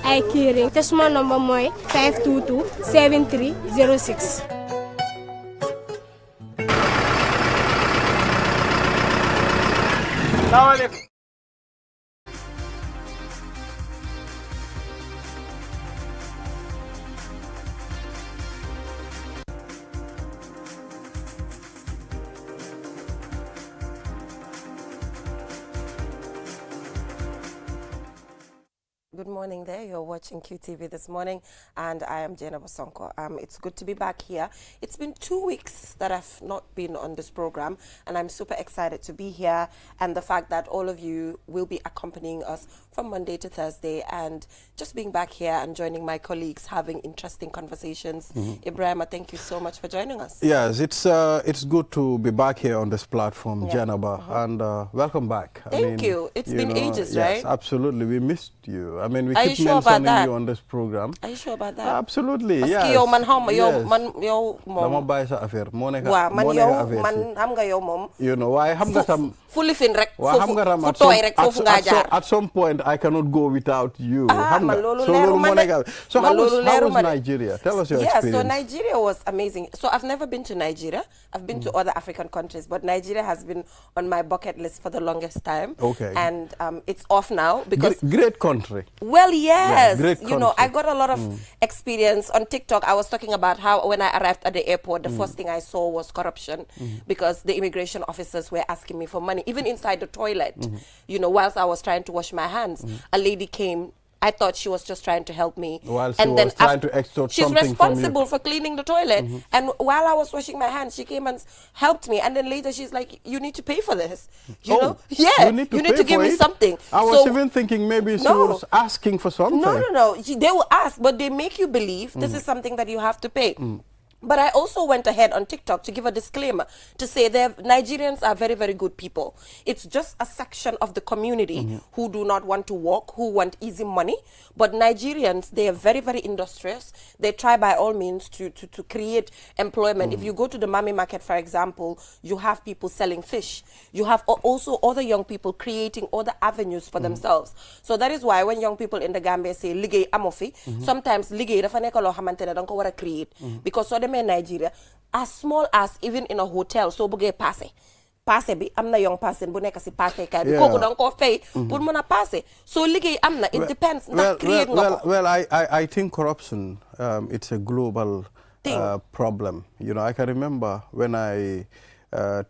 ay kiring te suma number mooy 522 7306. Good morning there. You're watching QTV this morning, and I am Jenna Bosonko. It's good to be back here. It's been 2 weeks that I've not been on this program, and I'm super excited to be here, and the fact that all of you will be accompanying us from Monday to Thursday, and just being back here and joining my colleagues, having interesting conversations. Ibrahima, thank you so much for joining us. Yes, it's good to be back here on this platform, Janaba, and welcome back. Thank you. It's been ages, right? Yes, absolutely. We missed you. I mean, we Are keep you sure mentioning about that? you on this program. Are you sure about that? Absolutely, Parce yes. que yow man xawma Yes. yow Dama mom. bàyyi sa affaire moo nekk Waaw man moo nekk yow affaire man si. xam nga yow mom. You know, waaye xam nga tam Fu lifin rek waaw xam nga tam fu tooy rek foofu nga jaar. at some point I cannot go without you. Man loolu leeru ma de. So how was de. Nigeria? Tell us your Yeah, experience. so Nigeria was amazing. So I've never been to Nigeria. I've been to other African countries, but Nigeria has been on my bucket list for the longest time. Okay. And it's off now because Great country. well, yes. Great You know, I country. got a lot of experience on TikTok. I was talking about how when I arrived at the airport, the first thing I saw was corruption because the immigration officers were asking me for money, even inside the toilet. You know, whilst I was trying to wash my hands, a lady came. I thought she was just trying to help me. While she was trying to extort she's something from you. responsible for cleaning the toilet. And while I was washing my hands, she came and helped me. And then later she's like, you need to pay for this. You know? Yeah. You need to give me something. I was even thinking maybe she was asking for something. No. They will ask, but they make you believe this is something that you have to pay. But I also went ahead on TikTok to give a disclaimer to say that Nigerians are very, very good people. It's just a section of the community who do not want to work, who want easy money. But Nigerians, they are very, very industrious. They try by all means to create employment. If you go to the Mami market, for example, you have people selling fish. You have also other young people creating other avenues for themselves. So that is why when young people in the Gambia say, ligay amofi, sometimes ligay dafa nekk loo xamantene dang ko wara create. Because so in Nigeria, as small as even in a hotel, so buge passe bi amna young person bu nek ci passe kay bi koku dang ko fay pour mëna passe so liggéey amna it depends ndax create nga ko. Well, I think corruption it's a global problem. You know, I can remember when I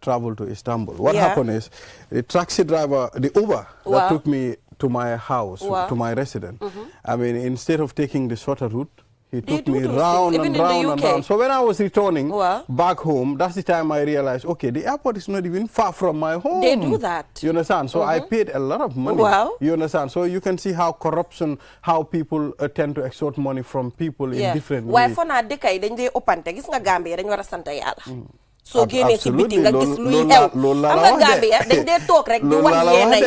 traveled to Istanbul. What happened is the taxi driver, the Uber that took me to my house, to my residence. I mean, instead of taking the shorter route, he took me round and round and round. So when I was returning back home, that's the time I realized, okay, the airport is not even far from my home. They do that. You understand? So I paid a lot of money. You understand? So you can see how corruption, how people tend to extort money from people in different ways. Why for na dekay dañ dé opante gis nga Gambia dañ wara sante Yalla. So génné ci biti nga gis luy xew am nga Gambia dañ dé tok rek di wax yénay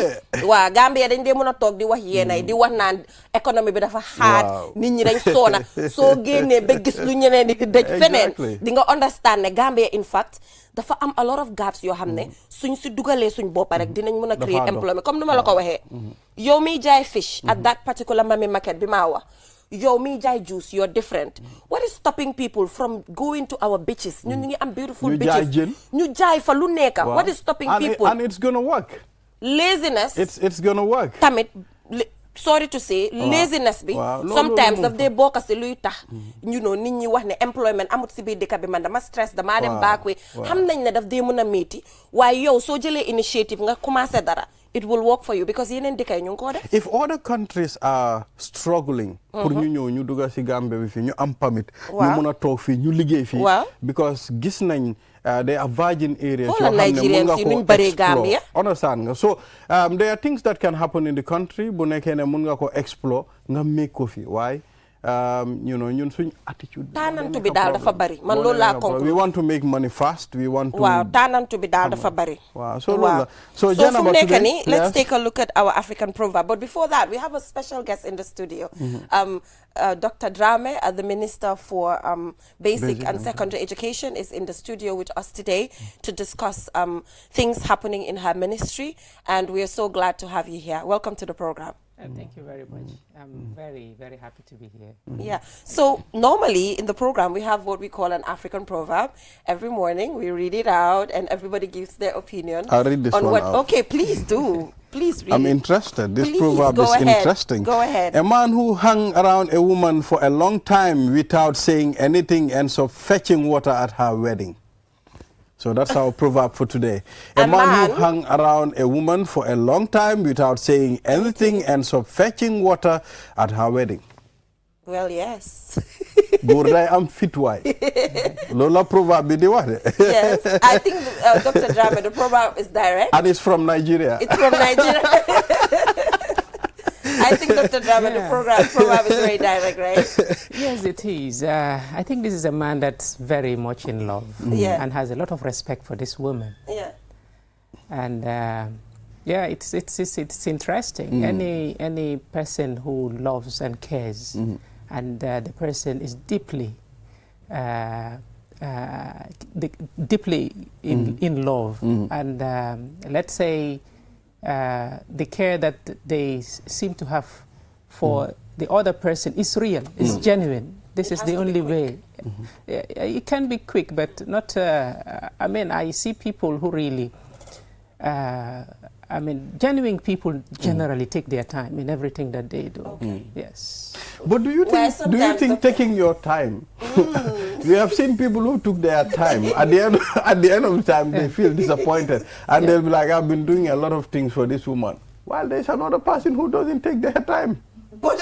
wa Gambia dañ dé mëna tok di wax yénay di wax naan économie bi dafa xaat nit ñi dañ sona so génné ba gis lu ñeneen di dej feneen di nga understand ne Gambia in fact dafa am a lot of gaps yoo xam ne suñ si dugalee suñ boppa rek dinañ mën a create employment comme numa la ko waxee yow miy jaay fish at that particular Mami market bi maa wax yow miy jaay juice you're different. What is stopping people from going to our beaches? ñu ngi am beautiful beaches ñu jaay fa lu nekk. What is stopping people? And it's gonna work. Laziness. It's gonna work. Tamit sorry to say laziness bi sometimes daf dee bokk si luy tax you know nit ñi wax ne employment amut si biir dëkk bi man dama stress damaa dem back way xam nañ ne daf dee mën a métti waaye yow soo jëlee initiative nga commencé dara it will work for you because yeneen dëkk yi ñu ngi ko def. If other countries are struggling pour ñu ñëw ñu dugg si Gambia bi fii ñu am permit ñu mën a toog fii ñu liggéey fii because gis nañ they are virgin areas yoo xam ne mën nga ko explore understand nga so there are things that can happen in the country bu nekkee ne mën nga ko explore nga make ko fi waaye you know ñun suñ attitude taanantu bi daal dafa bari man loolu laa conclude we want to make money fast we want to taanantu bi daal dafa bari so loolu la so fu mu nekk nii let's take a look at our African proverb but before that we have a special guest in the studio Dr. Drame, the Minister for Basic and Secondary Education, is in the studio with us today to discuss things happening in her ministry, and we are so glad to have you here. Welcome to the program. Thank you very much. I'm very, very happy to be here. Yeah. So normally in the program we have what we call an African proverb. Every morning we read it out and everybody gives their opinion. I'll read this on one what. out. Okay, please do. Please read. I'm it. interested. This Please, proverb go is ahead. interesting. Go ahead. A man who hung around a woman for a long time without saying anything ends up fetching water at her wedding. So that's our proverb for today. A man who hung around a woman for a long time without saying anything ends up fetching water at her wedding. Well, yes. Gurday am fitway. Lola proverb di wade. Yes. I think Dr. Drama, the proverb is direct. And it's from Nigeria. It's from Nigeria. I think Dr. Drama, the proverb is very direct, right? Yes, it is. I think this is a man that's very much in love and has a lot of respect for this woman. Yeah. And yeah, it's interesting. Any person who loves and cares, and the person is deeply in love, and let's say the care that they seem to have for the other person is real, is genuine. This is the only way. It can be quick, but not. I mean, I see people who really. I mean, genuine people generally take their time in everything that they do. Okay. Yes. But do you think taking your time? We have seen people who took their time. At the end of the time, they feel disappointed, and they'll be like, "I've been doing a lot of things for this woman." While there's another person who doesn't take their time. But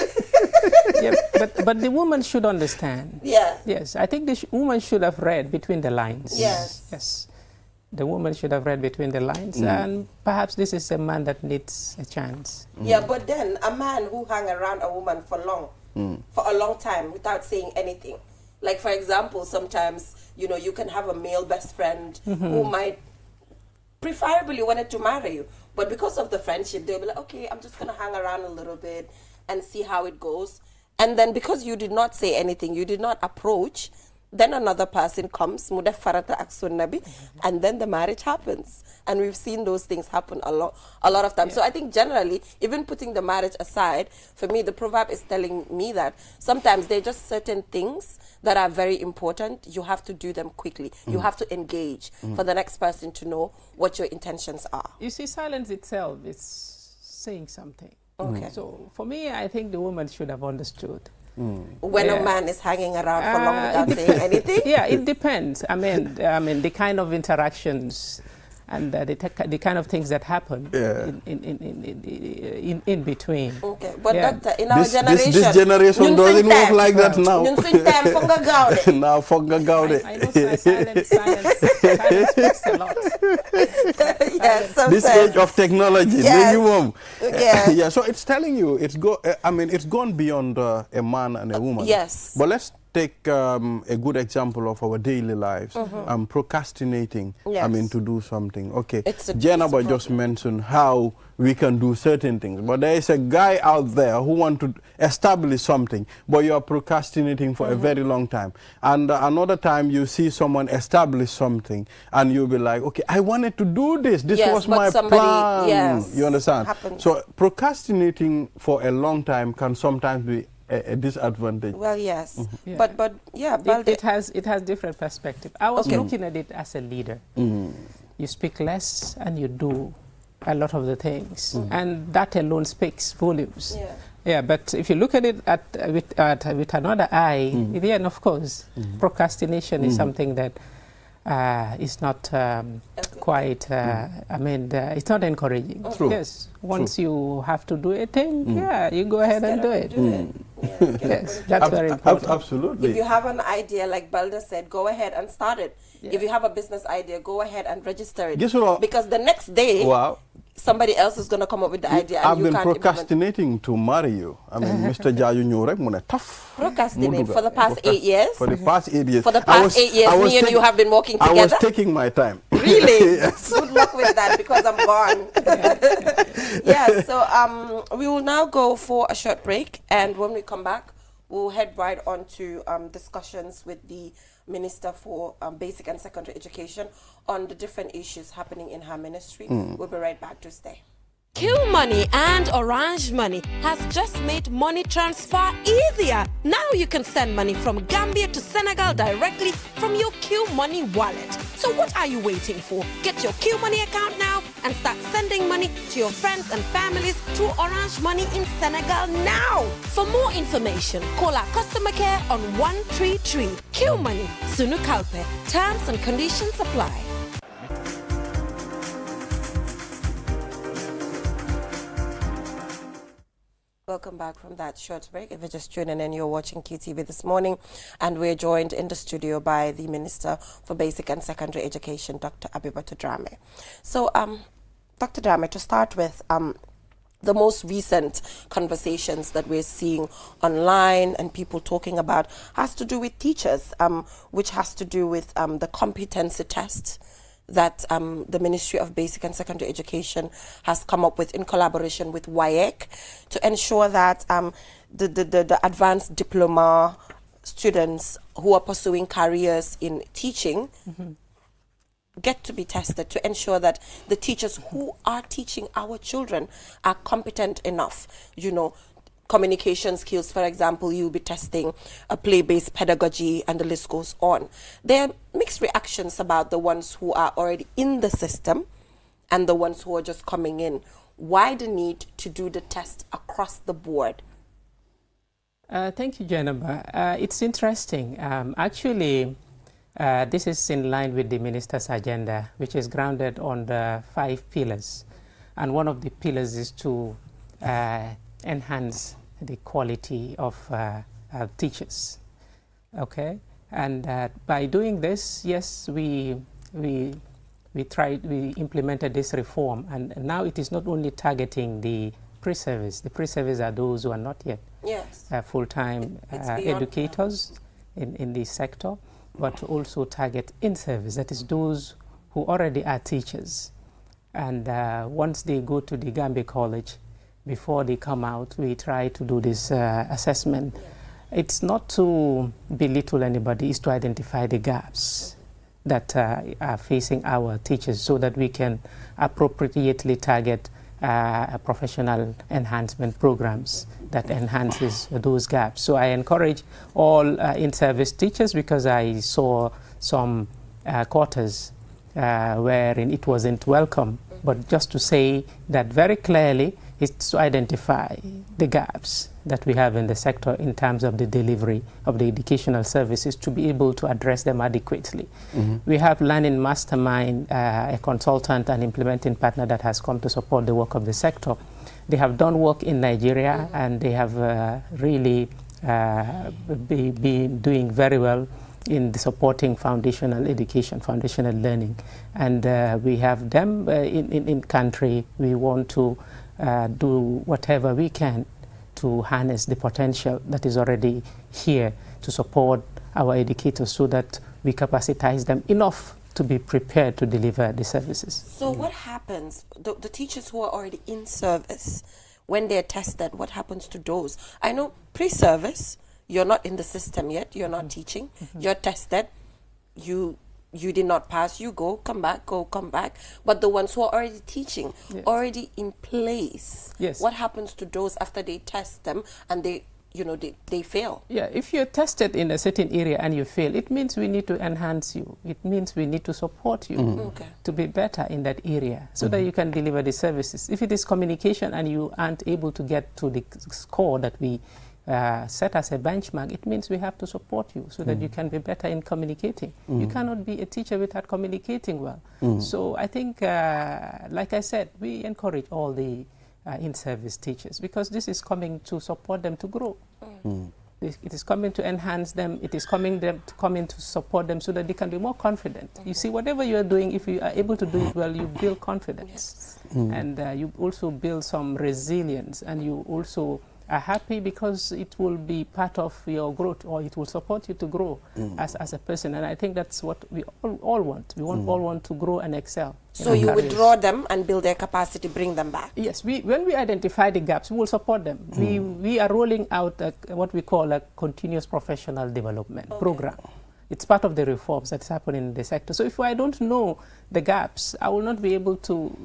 the woman should understand. Yeah. Yes, I think the woman should have read between the lines. Yes. Yes. The woman should have read between the lines, and perhaps this is a man that needs a chance. Yeah, but then a man who hung around a woman for a long time without saying anything. Like, for example, sometimes, you can have a male best friend who might preferably wanted to marry you, but because of the friendship, they'll be like, okay, I'm just going to hang around a little bit and see how it goes. And then because you did not say anything, you did not approach, then another person comes, and then the marriage happens. And we've seen those things happen a lot of times. So I think generally, even putting the marriage aside, for me, the proverb is telling me that sometimes there are just certain things that are very important. You have to do them quickly. You have to engage for the next person to know what your intentions are. You see, silence itself is saying something. Okay. So for me, I think the woman should have understood. When a man is hanging around for long without saying anything? Yeah, it depends. I mean, the kind of interactions and the kind of things that happen in between. Okay, but doctor, in our generation, this generation doesn't work like that now. Now, I know silence speaks a lot. Yes, this age of technology, yes. Yeah. So it's telling you, it's gone beyond a man and a woman. Yes. But let's take a good example of our daily lives. Procrastinating, to do something. Okay, Jenaba just mentioned how we can do certain things, but there is a guy out there who wants to establish something, but you are procrastinating for a very long time. And another time you see someone establish something, and you'll be like, okay, I wanted to do this. This was my plan. Yes, you understand? happens. So procrastinating for a long time can sometimes be a disadvantage. Well, yes, Yeah. but yeah, it has different perspective. I was looking at it as a leader. You speak less and you do a lot of the things, and that alone speaks volumes. Yeah, but if you look at it with another eye, then of course, procrastination is something that is not quite. It's not encouraging. True. Yes, once you have to do a thing, you go ahead and do it. Yes, that's very important. Absolutely. If you have an idea, like Balda said, go ahead and start it. If you have a business idea, go ahead and register it. Because the next day, somebody else is going to come up with the idea. I've been procrastinating to marry you. I mean, Mr. Jaju Nyorek, muna tough. Procrastinate for the past 8 years? For the past 8 years. For the past 8 years, me and you have been working together? I was taking my time. Really? Yes. Good luck with that, because I'm gone. Yeah, so we will now go for a short break, and when we come back, we'll head right on to discussions with the Minister for Basic and Secondary Education on the different issues happening in her ministry. We'll be right back to stay. Q Money and Orange Money has just made money transfer easier. Now you can send money from Gambia to Senegal directly from your Q Money wallet. So what are you waiting for? Get your Q Money account now and start sending money to your friends and families through Orange Money in Senegal now. For more information, call our customer care on 133. Q Money, Sunu Kalpe. Terms and conditions apply. Welcome back from that short break. If you're just tuning in, you're watching QTV this morning, and we're joined in the studio by the Minister for Basic and Secondary Education, Dr. Abibatu Drame. So, Dr. Drame, to start with, the most recent conversations that we're seeing online and people talking about has to do with teachers, which has to do with the competency test that the Ministry of Basic and Secondary Education has come up with in collaboration with WAEC to ensure that the advanced diploma students who are pursuing careers in teaching get to be tested to ensure that the teachers who are teaching our children are competent enough. You know, communication skills, for example, you'll be testing a play-based pedagogy, and the list goes on. There are mixed reactions about the ones who are already in the system and the ones who are just coming in. Why the need to do the test across the board? Thank you, Jennifer. It's interesting. Actually, this is in line with the Minister's agenda, which is grounded on the 5 pillars. And one of the pillars is to enhance the quality of teachers. Okay, and by doing this, yes, we implemented this reform, and now it is not only targeting the pre-service. The pre-service are those who are not yet full-time educators in this sector, but also target in-service. That is those who already are teachers, and once they go to the Gambia College, before they come out, we try to do this assessment. It's not to belittle anybody, it's to identify the gaps that are facing our teachers so that we can appropriately target professional enhancement programs that enhances those gaps. So I encourage all in-service teachers, because I saw some quarters wherein it wasn't welcome, but just to say that very clearly, is to identify the gaps that we have in the sector in terms of the delivery of the educational services to be able to address them adequately. We have Learning Mastermind, a consultant and implementing partner that has come to support the work of the sector. They have done work in Nigeria, and they have really been doing very well in the supporting foundational education, foundational learning. And we have them in country. We want to do whatever we can to harness the potential that is already here to support our educators so that we capacitize them enough to be prepared to deliver the services. So what happens, the teachers who are already in service, when they're tested, what happens to those? I know pre-service, you're not in the system yet, you're not teaching, you're tested, you did not pass, you go, come back, But the ones who are already teaching, already in place, what happens to those after they test them and they fail? Yeah, if you're tested in a certain area and you fail, it means we need to enhance you. It means we need to support you to be better in that area so that you can deliver the services. If it is communication and you aren't able to get to the score that we set as a benchmark, it means we have to support you so that you can be better in communicating. You cannot be a teacher without communicating well. So I think, like I said, we encourage all the in-service teachers, because this is coming to support them to grow. It is coming to enhance them. It is coming to support them so that they can be more confident. You see, whatever you are doing, if you are able to do it well, you build confidence. And you also build some resilience, and you also are happy because it will be part of your growth, or it will support you to grow as a person. And I think that's what we all want. We all want to grow and excel. So you withdraw them and build their capacity, bring them back? Yes, when we identify the gaps, we will support them. We are rolling out what we call a continuous professional development program It's part of the reforms that's happening in the sector. So if I don't know the gaps, I will not be able to,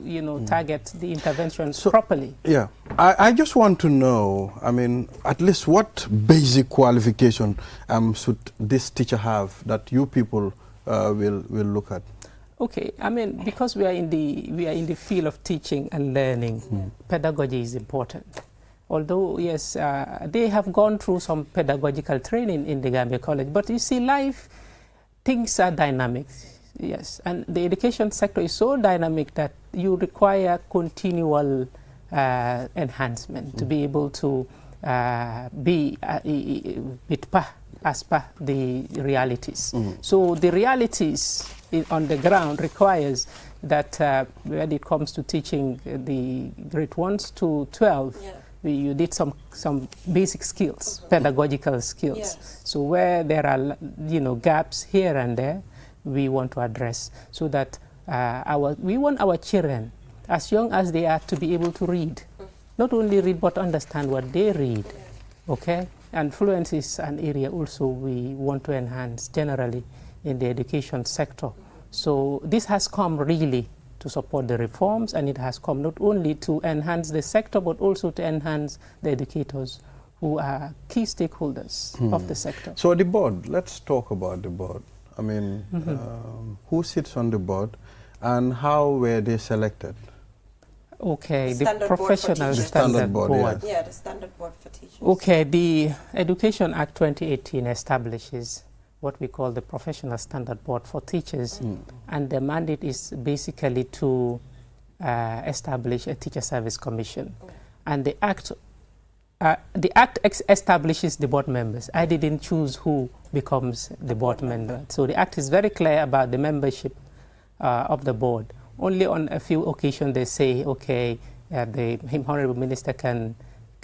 target the interventions properly. Yeah, I just want to know, I mean, at least what basic qualification should this teacher have that you people will look at? Okay, I mean, because we are in the field of teaching and learning, pedagogy is important. Although, yes, they have gone through some pedagogical training in the Gambia College, but you see, things are dynamic, yes, and the education sector is so dynamic that you require continual enhancement to be able to be as per the realities. So the realities on the ground requires that when it comes to teaching the grade 1 to 12, you did some basic skills, pedagogical skills. Yes. So where there are gaps here and there, we want to address, so that we want our children, as young as they are, to be able to read. Not only read, but understand what they read. Okay? And fluency is an area also we want to enhance generally in the education sector. So this has come really to support the reforms, and it has come not only to enhance the sector, but also to enhance the educators who are key stakeholders of the sector. So the board, let's talk about the board. I mean, who sits on the board and how were they selected? Okay, the Standard professional board standard board. Yes. Yeah, the standard board for teachers. Okay, the Education Act 2018 establishes what we call the Professional Standard Board for Teachers, and the mandate is basically to establish a Teacher Service Commission. And the Act establishes the board members. I didn't choose who becomes the board member. So the Act is very clear about the membership of the board. Only on a few occasions they say, okay, the Honorable Minister can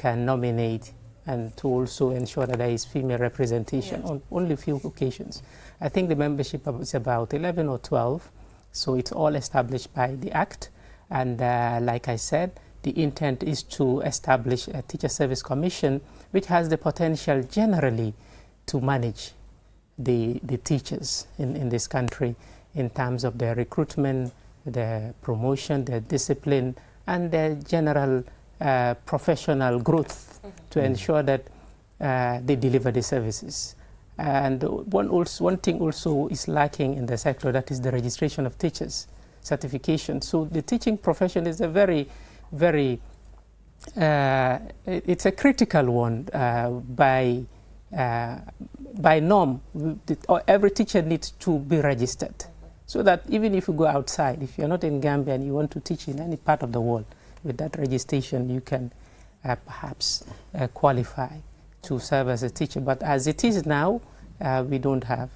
nominate, and to also ensure that there is female representation on only a few occasions. I think the membership is about 11 or 12, so it's all established by the Act. And like I said, the intent is to establish a Teacher Service Commission, which has the potential generally to manage the teachers in this country in terms of their recruitment, their promotion, their discipline, and their general professional growth to ensure that they deliver the services. And one thing also is lacking in the sector, that is the registration of teachers, certification. So the teaching profession is a very, very, it's a critical one by norm. Every teacher needs to be registered, so that even if you go outside, if you're not in Gambia and you want to teach in any part of the world, with that registration you can perhaps qualify to serve as a teacher. But as it is now, we don't have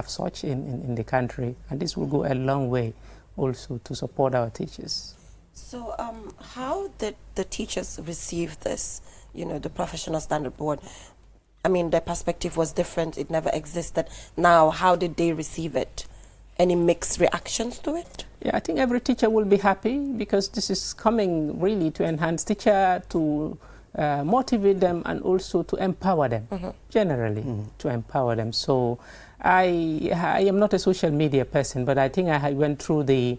such in the country, and this will go a long way also to support our teachers. So how did the teachers receive this, the Professional Standard Board? I mean, their perspective was different. It never existed. Now, how did they receive it? Any mixed reactions to it? Yeah, I think every teacher will be happy, because this is coming really to enhance teacher, to motivate them, and also to empower them, generally to empower them. So I am not a social media person, but I think I went through the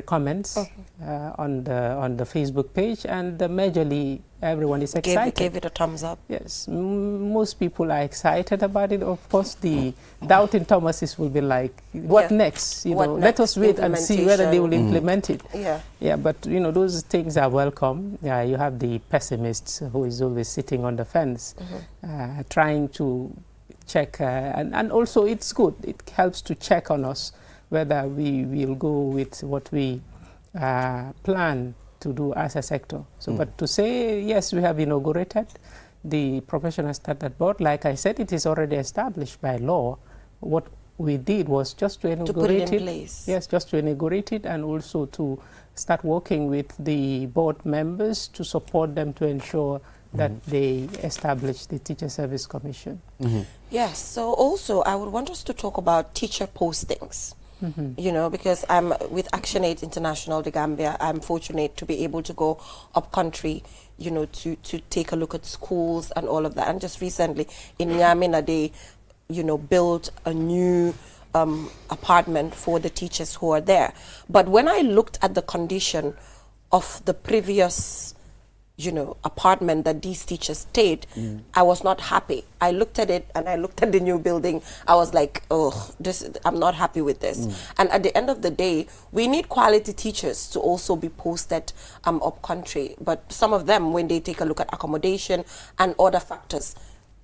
comments on the Facebook page, and majorly everyone is excited. Gave it a thumbs up. Yes, most people are excited about it. Of course, the doubting Thomases will be like, what next? Let us wait and see whether they will implement it. Yeah, but those things are welcome. You have the pessimists who is always sitting on the fence, trying to check, and also it's good. It helps to check on us whether we will go with what we plan to do as a sector. So, but to say, yes, we have inaugurated the Professional Standard Board. Like I said, it is already established by law. What we did was just to inaugurate to put it in place. Yes, just to inaugurate it, and also to start working with the board members to support them to ensure that they establish the Teacher Service Commission. Yes, so also I would want us to talk about teacher postings. Because I'm with Action Aid International, the Gambia. I'm fortunate to be able to go up country, to take a look at schools and all of that. And just recently in Nyamina, you know, build a new apartment for the teachers who are there. But when I looked at the condition of the previous, you know, apartment that these teachers stayed, I was not happy. I looked at it and I looked at the new building. I was like, oh, I'm not happy with this. And at the end of the day, we need quality teachers to also be posted up country. But some of them, when they take a look at accommodation and other factors,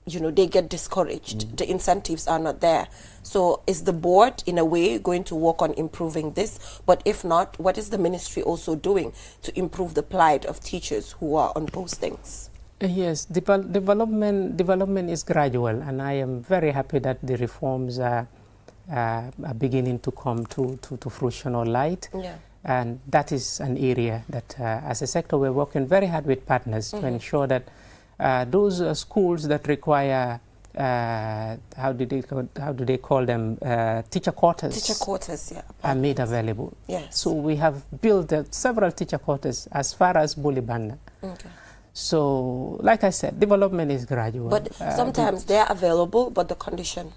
you know, they get discouraged. The incentives are not there. So is the board, in a way, going to work on improving this? But if not, what is the ministry also doing to improve the plight of teachers who are on postings? Yes, development is gradual, and I am very happy that the reforms are beginning to come to fruition or light. Yeah. And that is an area that, as a sector, we're working very hard with partners to ensure that those schools that require how do they call them, teacher quarters? Teacher quarters, yeah. Are made available. Yes. So we have built several teacher quarters as far as Bulibanda. Okay. So, like I said, development is gradual. But sometimes they are available, but the condition.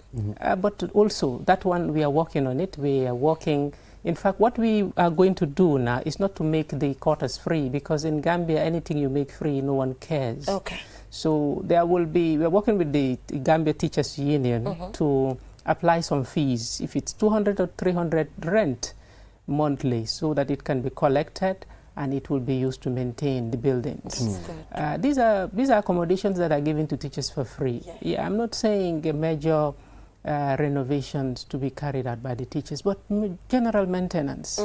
But also, that one, we are working on it. We are working. In fact, what we are going to do now is not to make the quarters free, because in Gambia, anything you make free, no one cares. Okay. So there will be, we're working with the Gambia Teachers Union to apply some fees, if it's 200 or 300 rent monthly, so that it can be collected and it will be used to maintain the buildings. These are accommodations that are given to teachers for free. Yeah, I'm not saying a major renovations to be carried out by the teachers, but general maintenance,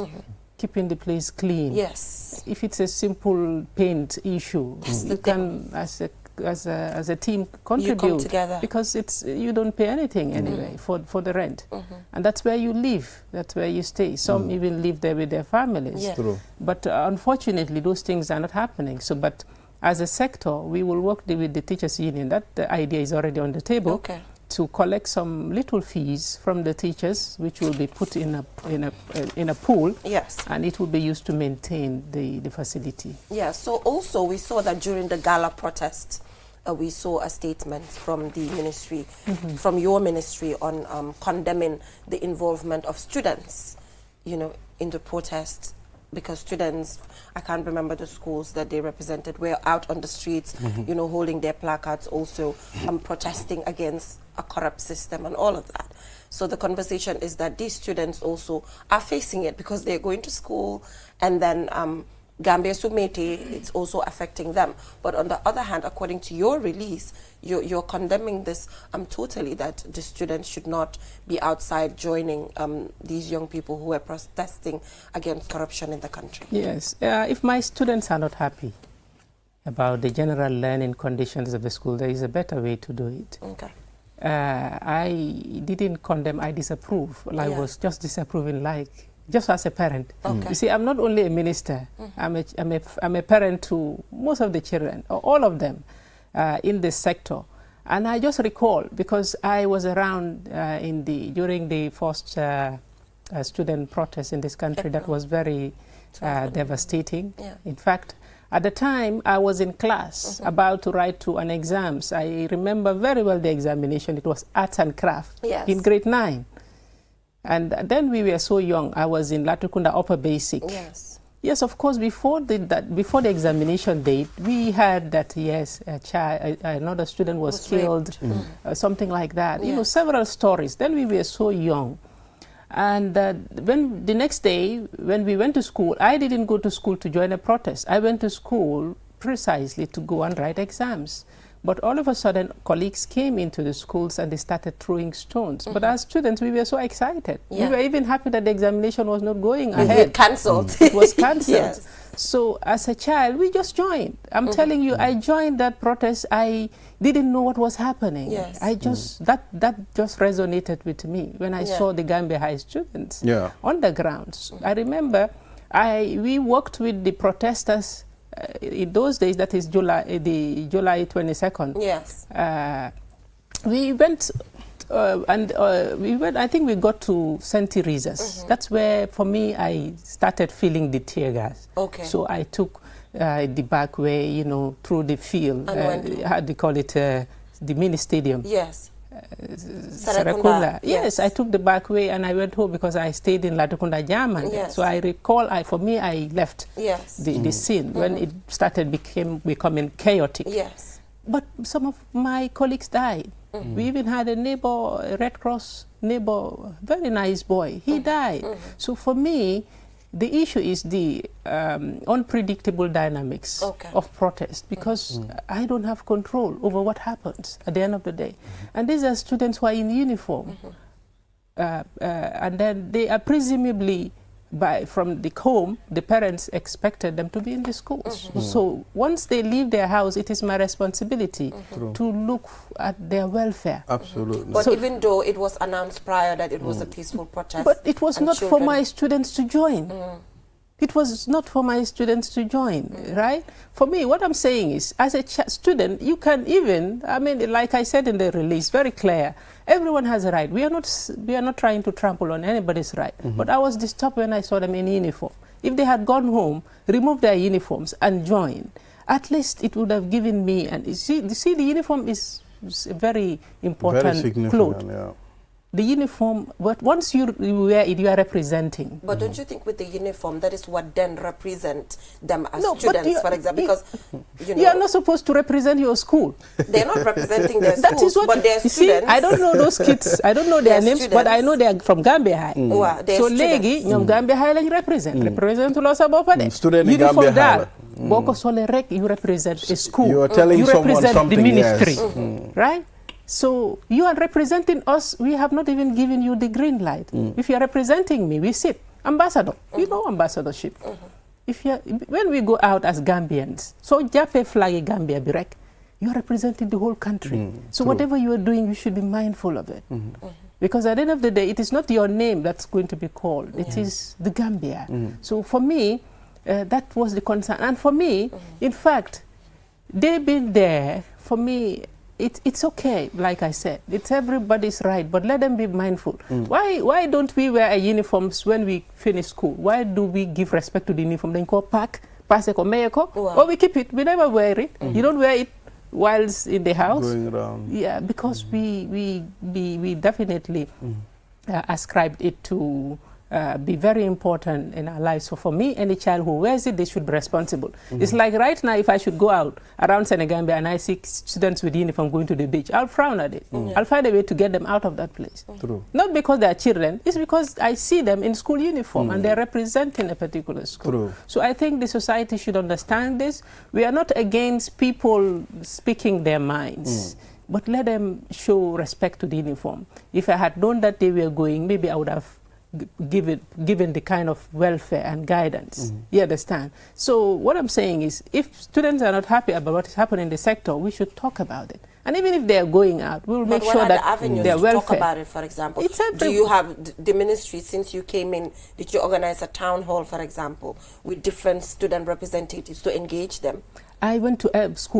keeping the place clean. Yes. If it's a simple paint issue, you can, as a team, contribute. You come together. Because you don't pay anything anyway for the rent. And that's where you live, that's where you stay. Some even live there with their families. Yeah. True. But unfortunately, those things are not happening. So, but as a sector, we will work with the teachers union. That idea is already on the table. Okay. To collect some little fees from the teachers, which will be put in a pool. Yes. And it will be used to maintain the facility. Yeah. So also we saw that during the gala protest, we saw a statement from the ministry, from your ministry, on condemning the involvement of students, you know, in the protest. Because students, I can't remember the schools that they represented, were out on the streets, you know, holding their placards, also protesting against a corrupt system and all of that. So the conversation is that these students also are facing it because they're going to school, and then Gambia Sumete, it's also affecting them. But on the other hand, according to your release, you're condemning this totally, that the students should not be outside joining these young people who are protesting against corruption in the country. Yes. If my students are not happy about the general learning conditions of the school, there is a better way to do it. Okay. I didn't condemn, I disapprove. I was just disapproving, just as a parent. Okay. You see, I'm not only a minister, I'm a parent to most of the children, or all of them, in this sector. And I just recall, because I was around during the first student protest in this country that was very devastating. Yeah. In fact, at the time, I was in class about to write to an exams. I remember very well the examination. It was arts and craft in grade 9. And then we were so young. I was in Latukunda Upper Basic. Yes. Yes, of course, before the examination date, we heard that, yes, another student was killed, something like that. Yes. You know, several stories. Then we were so young. And when the next day, when we went to school, I didn't go to school to join a protest. I went to school precisely to go and write exams. But all of a sudden, colleagues came into the schools and they started throwing stones. But as students, we were so excited. Yeah. We were even happy that the examination was not going ahead. It cancelled. It was cancelled. Yes. So as a child, we just joined. I'm telling you, I joined that protest. I didn't know what was happening. Yes. I just, that just resonated with me when I saw the Gambia High students on the grounds. I remember we worked with the protesters in those days, that is July 22nd. Yes. We went I think we got to St. Teresa's. That's where, for me, I started feeling the tear gas. Okay. So I took the back way, you know, through the field. How do you call it? The mini stadium. Yes. Sarakunda. Yes, I took the back way and I went home because I stayed in Latrikunda German. Yes. So I recall, for me, I left the scene when it started becoming chaotic. Yes. But some of my colleagues died. We even had a neighbor, a Red Cross neighbor, very nice boy. He died. So for me, the issue is the unpredictable dynamics of protest, because I don't have control over what happens at the end of the day. And these are students who are in uniform. And then they are presumably, from the home, the parents expected them to be in the schools. So once they leave their house, it is my responsibility to look at their welfare. Absolutely. But even though it was announced prior that it was a peaceful protest. But it was not for my students to join. It was not for my students to join, right? For me, what I'm saying is, as a student, you can even, I mean, like I said in the release, very clear, everyone has a right. We are not trying to trample on anybody's right. But I was disturbed when I saw them in uniform. If they had gone home, removed their uniforms and joined, at least it would have given me, and you see the uniform is a very important cloth. Yeah. The uniform, but once you wear it, you are representing. But don't you think with the uniform, that is what then represent them as students, for example? Because, you are not supposed to represent your school. They're not representing their schools, but they're students. See, I don't know those kids. I don't know their names, but I know they are from Gambia High. So, legi, ñom Gambia High lañ represent. Represent lo sa bopa de. Student in Gambia High. Boko sole rek, you represent a school. You are telling someone something, the ministry, right? So you are representing us. We have not even given you the green light. If you are representing me, we sit. Ambassador, you know ambassadorship. If when we go out as Gambians, so Jape flag Gambia birek, you are representing the whole country. So whatever you are doing, you should be mindful of it. Because at the end of the day, it is not your name that's going to be called. It is the Gambia. So for me, that was the concern. And for me, in fact, they've been there. For me, it's okay, like I said. It's everybody's right, but let them be mindful. Why don't we wear uniforms when we finish school? Why do we give respect to the uniform? Then go pack, pass it, or we keep it. We never wear it. You don't wear it whilst in the house. Going around. Yeah, because we definitely ascribed it to be very important in our lives. So for me, any child who wears it, they should be responsible. It's like right now, if I should go out around Senegambia and I see students with uniform going to the beach, I'll frown at it. I'll find a way to get them out of that place. True. Not because they're children, it's because I see them in school uniform and they're representing a particular school. True. So I think the society should understand this. We are not against people speaking their minds. But let them show respect to the uniform. If I had known that they were going, maybe I would have given the kind of welfare and guidance. You understand? So what I'm saying is, if students are not happy about what is happening in the sector, we should talk about it. And even if they are going out, we will make sure that their welfare. Talk about it, for example. Do you have the ministry, since you came in, did you organize a town hall, for example, with different student representatives to engage them? I went to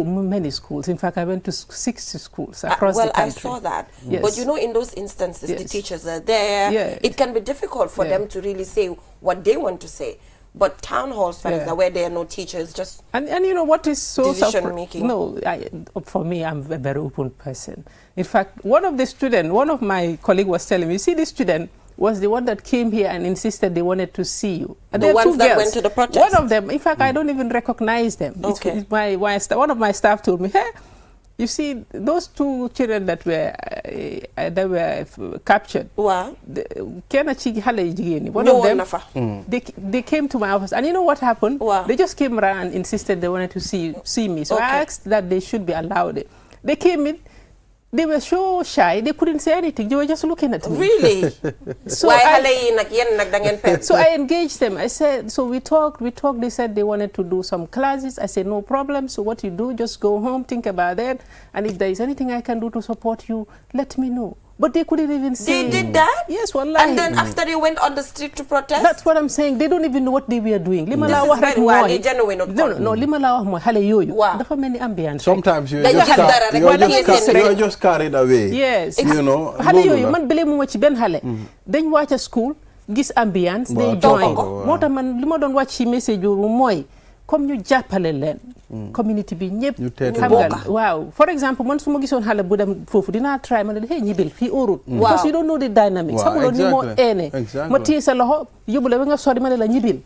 many schools. In fact, I went to 60 schools across the country. Well, I saw that. Yes. But you know, in those instances, the teachers are there. It can be difficult for them to really say what they want to say. But town halls, for example, where there are no teachers, just and you know what is so decision making. No, for me, I'm a very open person. In fact, one of my colleagues was telling me, see, this student was the one that came here and insisted they wanted to see you. And the ones that went to the protest? One of them, in fact, I don't even recognize them. Okay. One of my staff told me, hey, you see, those two children that were captured, one of them, they came to my office. And you know what happened? They just came around and insisted they wanted to see me. So I asked that they should be allowed. They came in. They were so shy, they couldn't say anything. They were just looking at me. Really? So I engaged them. I said, so we talked. They said they wanted to do some classes. I said, no problem. So what you do, just go home, think about it. And if there is anything I can do to support you, let me know. But they couldn't even say. They did that? Yes, wallahi. And then after they went on the street to protest? That's what I'm saying. They don't even know what they were doing. This is very well, genuine. No, lima la wax hale yoyu. Dafa many ambiance. Sometimes you're just carried away. Yes. You know. Hale yoyu man bele mu ci ben hale. Dañ wacc school, gis ambiance, they join. Mota man lima don wacc ci message yu moy comme ñu jàppale leen community bi ñëpp xam nga waaw for example man su ma gisoon xale bu dem foofu dinaa try ma ne hey ñibil fii óorut because you don't know the dynamics xamuloo ni moo eene ma téye sa loxo yóbbu la ba nga sori ma ne la ñibil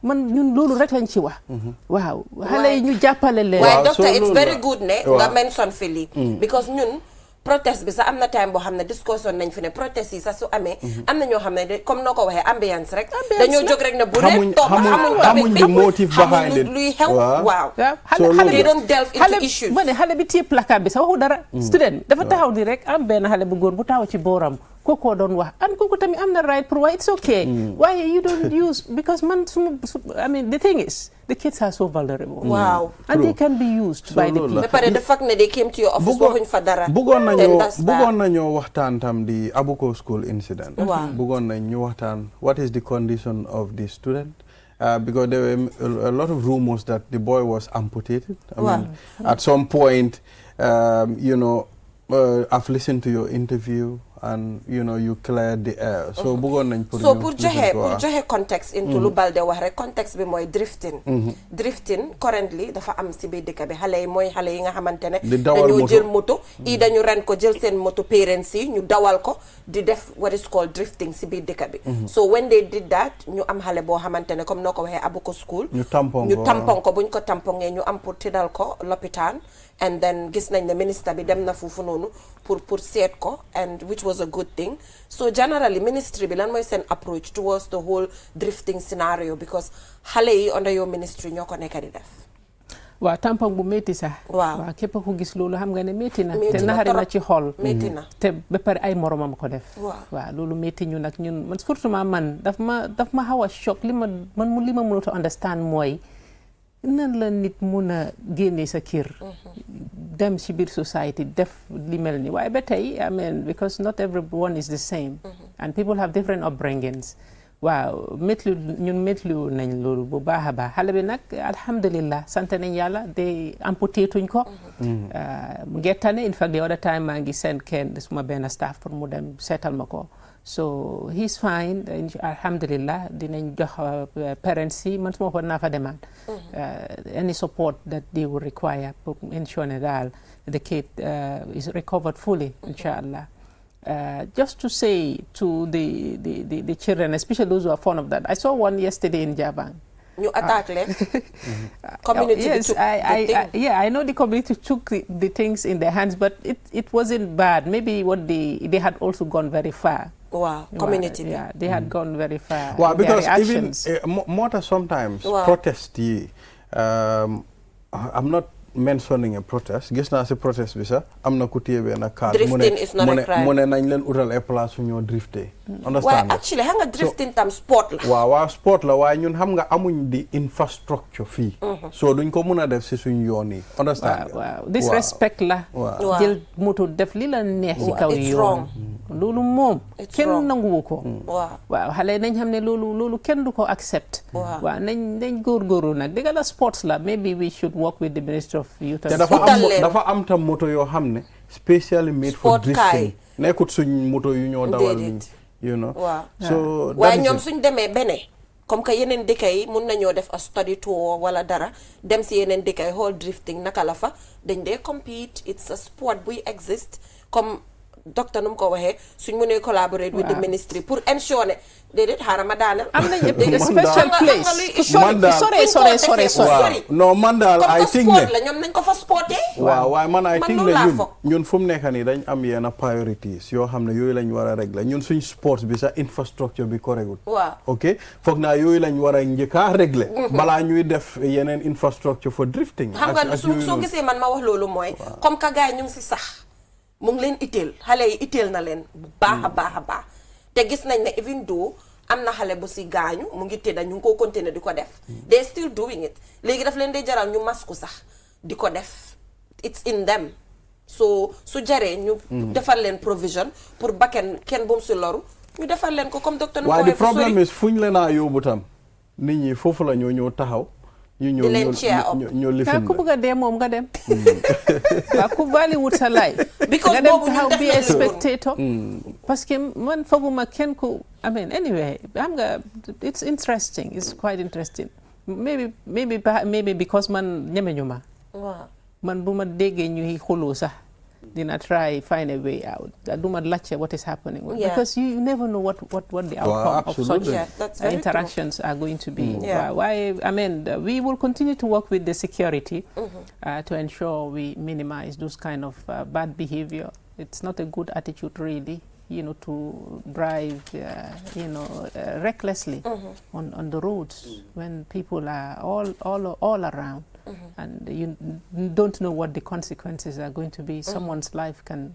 man ñun loolu rek lañ ci wax waaw xale yi ñu jàppale leen waaye docteur it's very good ne nga mention fi lii because ñun protest bi sax am na time boo xam ne discussion nañ fi ne protest yi sax su amee am na ñoo xam ne comme noo ko waxee ambiance rek dañoo jóg rek ne bu dee topp xamuñ the motive behind it luy xew waaw xale bi don't delve into issues ma ne xale bi téye placard bi sax waxu dara student dafa taxaw ni rek am benn xale bu góor bu taxaw ci booram kookoo doon wax an kooku tamit am na right pour wax it's okay waaye you don't use because man I mean the thing is the kids are so vulnerable wow and they can be used by the people ba pare the fact ne they came to your office waxuñ fa dara bëggoon nañoo waxtaan tam di Abuko school incident bëggoon nañ ñu waxtaan what is the condition of the student because there were a lot of rumors that the boy was amputated I mean at some point you know I've listened to your interview and you know you cleared the air so bëggoon nañ pour joxe context into lu Balde wax rek context bi mooy drifting currently dafa am si biir dëkk bi xale yi mooy xale yi nga xamante ne dañoo jël moto i dañu ren ko jël seen moto parents yi ñu dawal ko di def what is called drifting si biir dëkk bi so when they did that ñu am xale boo xamante ne comme noo ko waxee Abuko school ñu tampon ko buñ ko tampongee ñu am pour tëddal ko lopitaan and then gis nañ ne ministre bi dem na foofu noonu pour seet ko and which was a good thing so generally ministry bi lan mooy seen approach towards the whole drifting scenario because xale yi under your ministry ñoo ko nekk di def waaw tampon bu métti sax waaw képp ku gis loolu xam nga ne métti na te naxari na ci xol métti na te ba pare ay moromam ko def waaw loolu métti ñu nag ñun man surtout man daf ma xaw a choc li ma mënut a understand mooy nan la nit mun a génne sa kër dem ci biir society def li mel ni waaye ba tey I mean because not everyone is the same and people have different upbringings waaw ñun métlu nañ loolu bu baax a baax xale bi nag alhamdulillah sant nañ yàlla de amputé tuñ ko mu ngi tane in fact the other time maa ngi seen kenn suma benn staff pour mu dem seetal ma ko so he's fine alhamdulillah dinañ jox parents yi man suma ko naa fa demaat any support that they will require pour ensure ne daal the kid is recovered fully inshallah just to say to the children especially those who are fond of that I saw one yesterday in Jabang you attack them community yes I know the community took the things in their hands but it wasn't bad maybe what they had also gone very far. Wow, community. Yeah, they had gone very far. Well, because even more sometimes protest. I'm not mentioning a protest. Gis naa si protest bi sax am na ku téye benn card. Drifting is not a crime. mu ne nañ leen utal ay place fu ñoo drifté. Understand? Waaye actually xam nga drifting tam sport la. waaw sport la waaye ñun xam nga amuñ di infrastructure fii. so duñ ko mun a def si suñ yoon yi. Understand? waaw disrespect la. jël moto def li la neex ci kaw yoon. loolu moom kenn nanguwu ko. waaw xale nañ xam ne loolu kenn du ko accept. waaw nañ góorgóorlu nag dëgg la sports la maybe we should work with the Ministry of Youth. te dafa am tam moto yoo xam ne specially made for drifting. nekkut suñ moto yu ñoo dawal nii. you know so waaye ñoom suñ demee bene comme que yeneen dëkk yi mun nañoo def a study tour wala dara dem si yeneen dëkk yi xool drifting naka la fa dañ dee compete it's a sport buy exist comme docteur nu mu ko waxee suñ mënee collaborate with the ministry pour ensure ne déedéet xaaral ma daaneel am nañ special place sorry non man daal I think ne la ñoom nañ ko fa sporté waaye man I think ne ñun fu mu nekk nii dañ am yenn priorities yoo xam ne yooyu lañ war a régler ñun suñ sports bi sax infrastructure bi correctul ok foog naa yooyu lañ war a njëkkaa régler balaa ñuy def yeneen infrastructure for drifting xam nga soo gisee man ma wax loolu mooy comme que gars yi ñu ngi si sax mu ngi leen itteel xale yi itteel na leen bu baax a baax te gis nañ ne even though am na xale bu si gaañu mu ngi tëdda ñu ngi ko continuer di ko def they still doing it léegi daf leen day jaral ñu masku sax di ko def it's in them so su jaree ñu defal leen provision pour ba kenn bu mu si loru ñu defal leen ko comme docteur waaye the problem is fuñ leen a yóbbu tam nit ñi foofu la ñoo taxaw ñu ñoo lifin ku bëgg a dee moom nga dem waaw ku bali wut sa laay because nga dem boobu taxaw ñu bi def spectator parce que man fooguma kenn ku I mean anyway xam nga it's interesting it's quite interesting maybe because man ñeme ñu ma. Wow. Man bu ma déggee ñuy xuloo sax dina try find a way out. Do not lecture what is happening because you never know what the outcome of such interactions are going to be. Why? I mean, we will continue to work with the security to ensure we minimize those kind of bad behavior. It's not a good attitude, really, to drive, recklessly on the roads when people are all around. And you don't know what the consequences are going to be. Someone's life can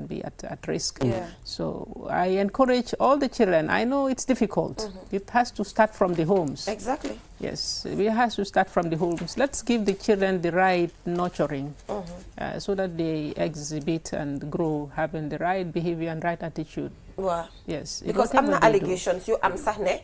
be at risk. So I encourage all the children. I know it's difficult. It has to start from the homes. Exactly. Yes, it has to start from the homes. Let's give the children the right nurturing so that they exhibit and grow having the right behavior and right attitude. Wow. Yes. Because I'm not allegations. You am sahne.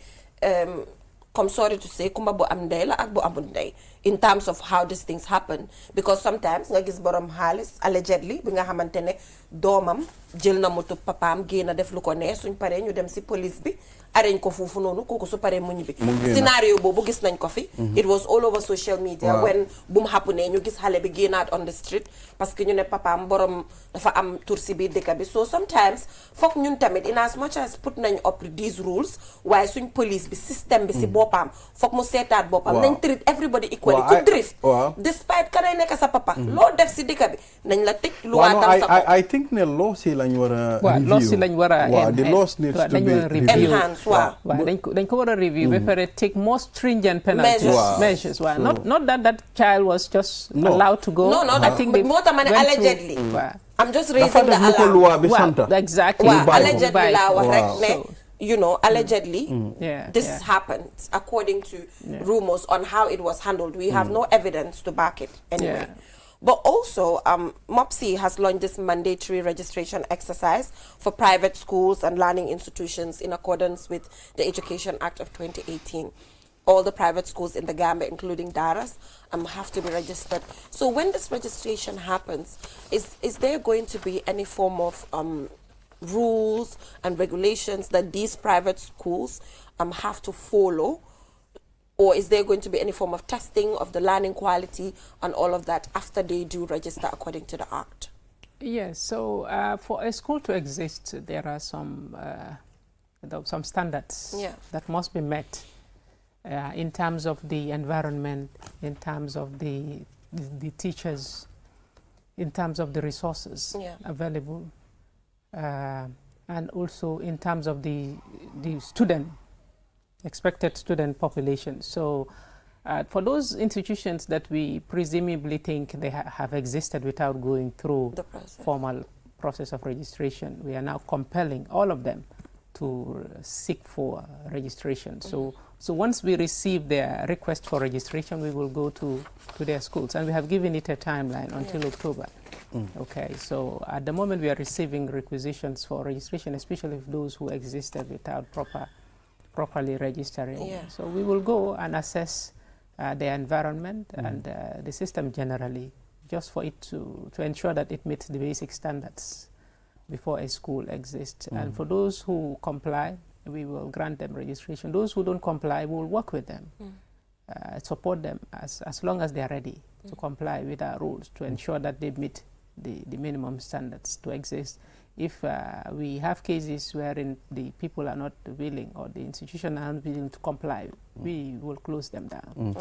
I'm sorry to say, kumba bo am ndey la ak bo amul ndey in terms of how these things happen. Because sometimes nga gis borom xaalis allegedly bi nga xamantene doomam jël na moto papaam génn def lu ko neex suñ paree ñu dem si police bi arrañ ko foofu noonu kooku su paree mu ñibbi scénario boobu gis nañ ko fi. It was all over social media when bu mu happenee ñu gis xale bi génnaat on the street parce que ñu ne papaam borom dafa am tur si biir dëkk bi. So sometimes foog ñun tamit in as much as put nañ up these rules waaye suñ police bi système bi si boppam foog mu seetaat boppam nañ treat everybody equally. Ku drift despite kanay nekk sa papa loo def si dëkk bi nañ la tëj lu waatam sa bopp. I think ne law si lañ war a review. Law si lañ war a the laws needs to be enhanced. Dañ ko war a review ba pare take more stringent penalties measures. Not that child was just allowed to go. No, I think moo tax ma ne allegedly. I'm just raising the alarm. Exactly. Allegedly laa wax rek ne allegedly this happened according to rumors on how it was handled. We have no evidence to back it anyway. But also, MOPSI has launched this mandatory registration exercise for private schools and learning institutions in accordance with the Education Act of 2018. All the private schools in the Gambia, including Daras, have to be registered. So when this registration happens, is there going to be any form of rules and regulations that these private schools have to follow? Or is there going to be any form of testing of the learning quality and all of that after they do register according to the Act? Yes, so for a school to exist, there are some standards that must be met in terms of the environment, in terms of the teachers, in terms of the resources available, and also in terms of the expected student population. So for those institutions that we presumably think they have existed without going through the formal process of registration, we are now compelling all of them to seek for registration. So once we receive their request for registration, we will go to their schools, and we have given it a timeline until October. Okay, so at the moment we are receiving requisitions for registration, especially for those who existed without properly registering. So we will go and assess the environment and the system generally, just for it to ensure that it meets the basic standards before a school exists. And for those who comply, we will grant them registration. Those who don't comply, we will work with them, support them as long as they are ready to comply with our rules to ensure that they meet the minimum standards to exist. If we have cases wherein the people are not willing or the institution are not willing to comply, we will close them down.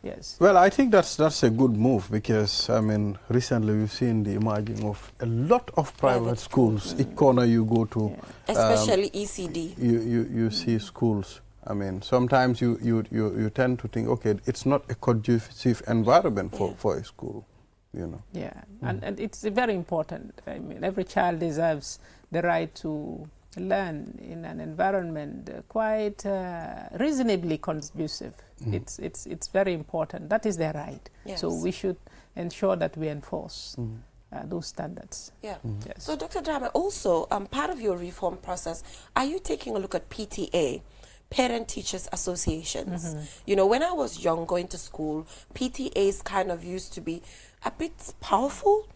Yes. Well, I think that's a good move because, I mean, recently we've seen the emerging of a lot of private schools. Each corner you go to. Especially ECD. You see schools. I mean, sometimes you tend to think, okay, it's not a conducive environment for a school. And it's very important. I mean, every child deserves the right to learn in an environment quite reasonably conducive. It's very important. That is their right. So we should ensure that we enforce those standards. Yes. So Dr. Drama, also part of your reform process, are you taking a look at PTA? Parent Teachers Associations. When I was young going to school, PTAs kind of used to be a bit powerful,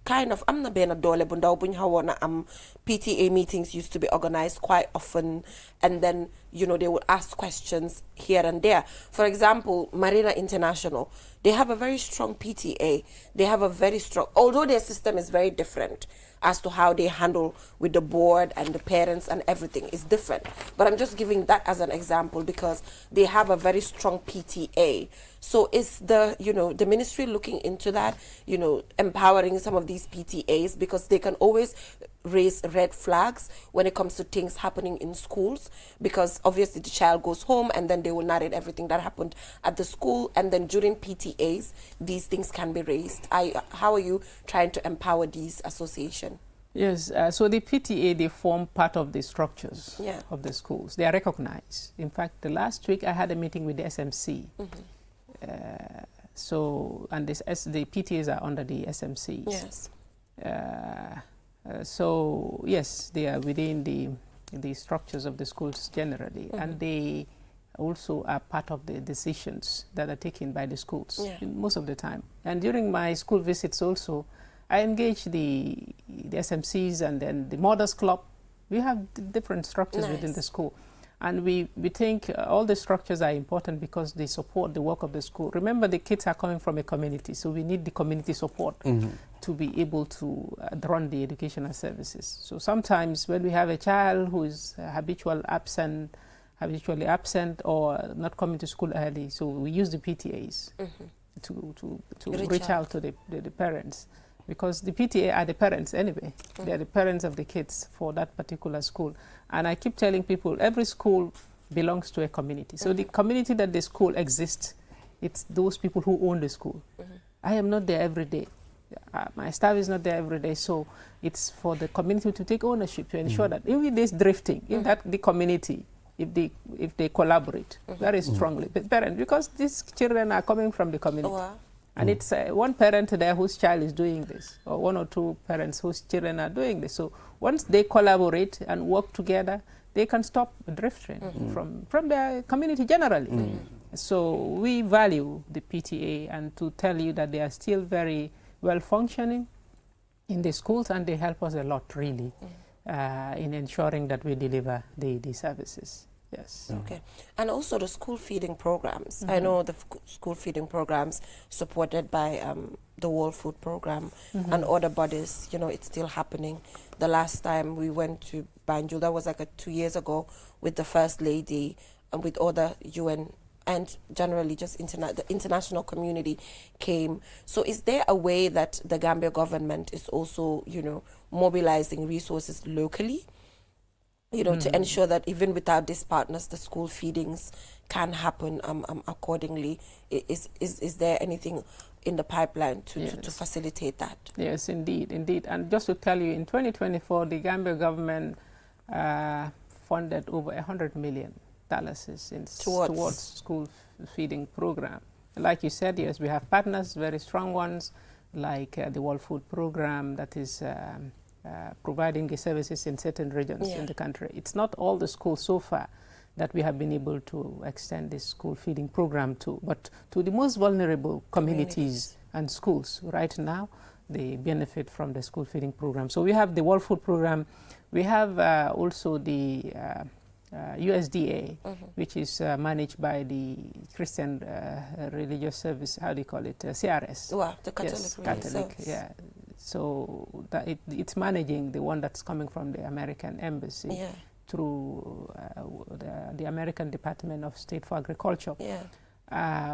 kind of am na benn doole bu ndaw buñ xawoon am. PTA meetings used to be organized quite often, and then they would ask questions here and there. For example, Marina International, they have a very strong PTA. They have a very strong, although their system is very different as to how they handle with the board and the parents and everything is different. But I'm just giving that as an example because they have a very strong PTA. So is the ministry looking into that, empowering some of these PTAs, because they can always raise red flags when it comes to things happening in schools, because obviously the child goes home and then they will narrate everything that happened at the school, and then during PTAs these things can be raised. How are you trying to empower these associations? Yes, so the PTA, they form part of the structures of the schools. They are recognized. In fact, the last week I had a meeting with the SMC. And the PTAs are under the SMCs. Yes. So yes, they are within the structures of the schools generally, and they also are part of the decisions that are taken by the schools most of the time. And during my school visits also, I engage the SMCs and then the Mothers Club. We have different structures within the school. And we think all the structures are important because they support the work of the school. Remember, the kids are coming from a community, so we need the community support to be able to run the educational services. So sometimes when we have a child who is habitually absent or not coming to school early, so we use the PTAs to reach out to the parents. Because the PTA are the parents anyway. They are the parents of the kids for that particular school. And I keep telling people, every school belongs to a community. So the community that the school exists, it's those people who own the school. I am not there every day. My staff is not there every day. So it's for the community to take ownership to ensure that if there's drifting, if that the community, if they collaborate very strongly with parents, because these children are coming from the community. Wow. And it's one parent there whose child is doing this, or one or two parents whose children are doing this. So once they collaborate and work together, they can stop drifting from their community generally. So we value the PTA, and to tell you that they are still very well functioning in the schools, and they help us a lot really in ensuring that we deliver the services. Yes. Okay. And also the school feeding programs. I know the school feeding programs supported by the World Food Program and other bodies, it's still happening. The last time we went to Banjul, that was like 2 years ago, with the First Lady and with other UN and generally just the international community came. So is there a way that the Gambia government is also, mobilizing resources locally? To ensure that even without these partners, the school feedings can happen accordingly. Is there anything in the pipeline to facilitate that? Yes, indeed. And just to tell you, in 2024, the Gambia government funded over $100 million towards school feeding program. Like you said, yes, we have partners, very strong ones, like the World Food Program that is providing the services in certain regions in the country. It's not all the schools so far that we have been able to extend this school feeding program to, but to the most vulnerable communities and schools. Right now, they benefit from the school feeding program. So we have the World Food Program. We have also the USDA, which is managed by the Christian Religious Service, how do you call it, CRS. Wow, the Catholic. Yes, Catholic, yeah. So it's managing the one that's coming from the American Embassy through the American Department of State for Agriculture.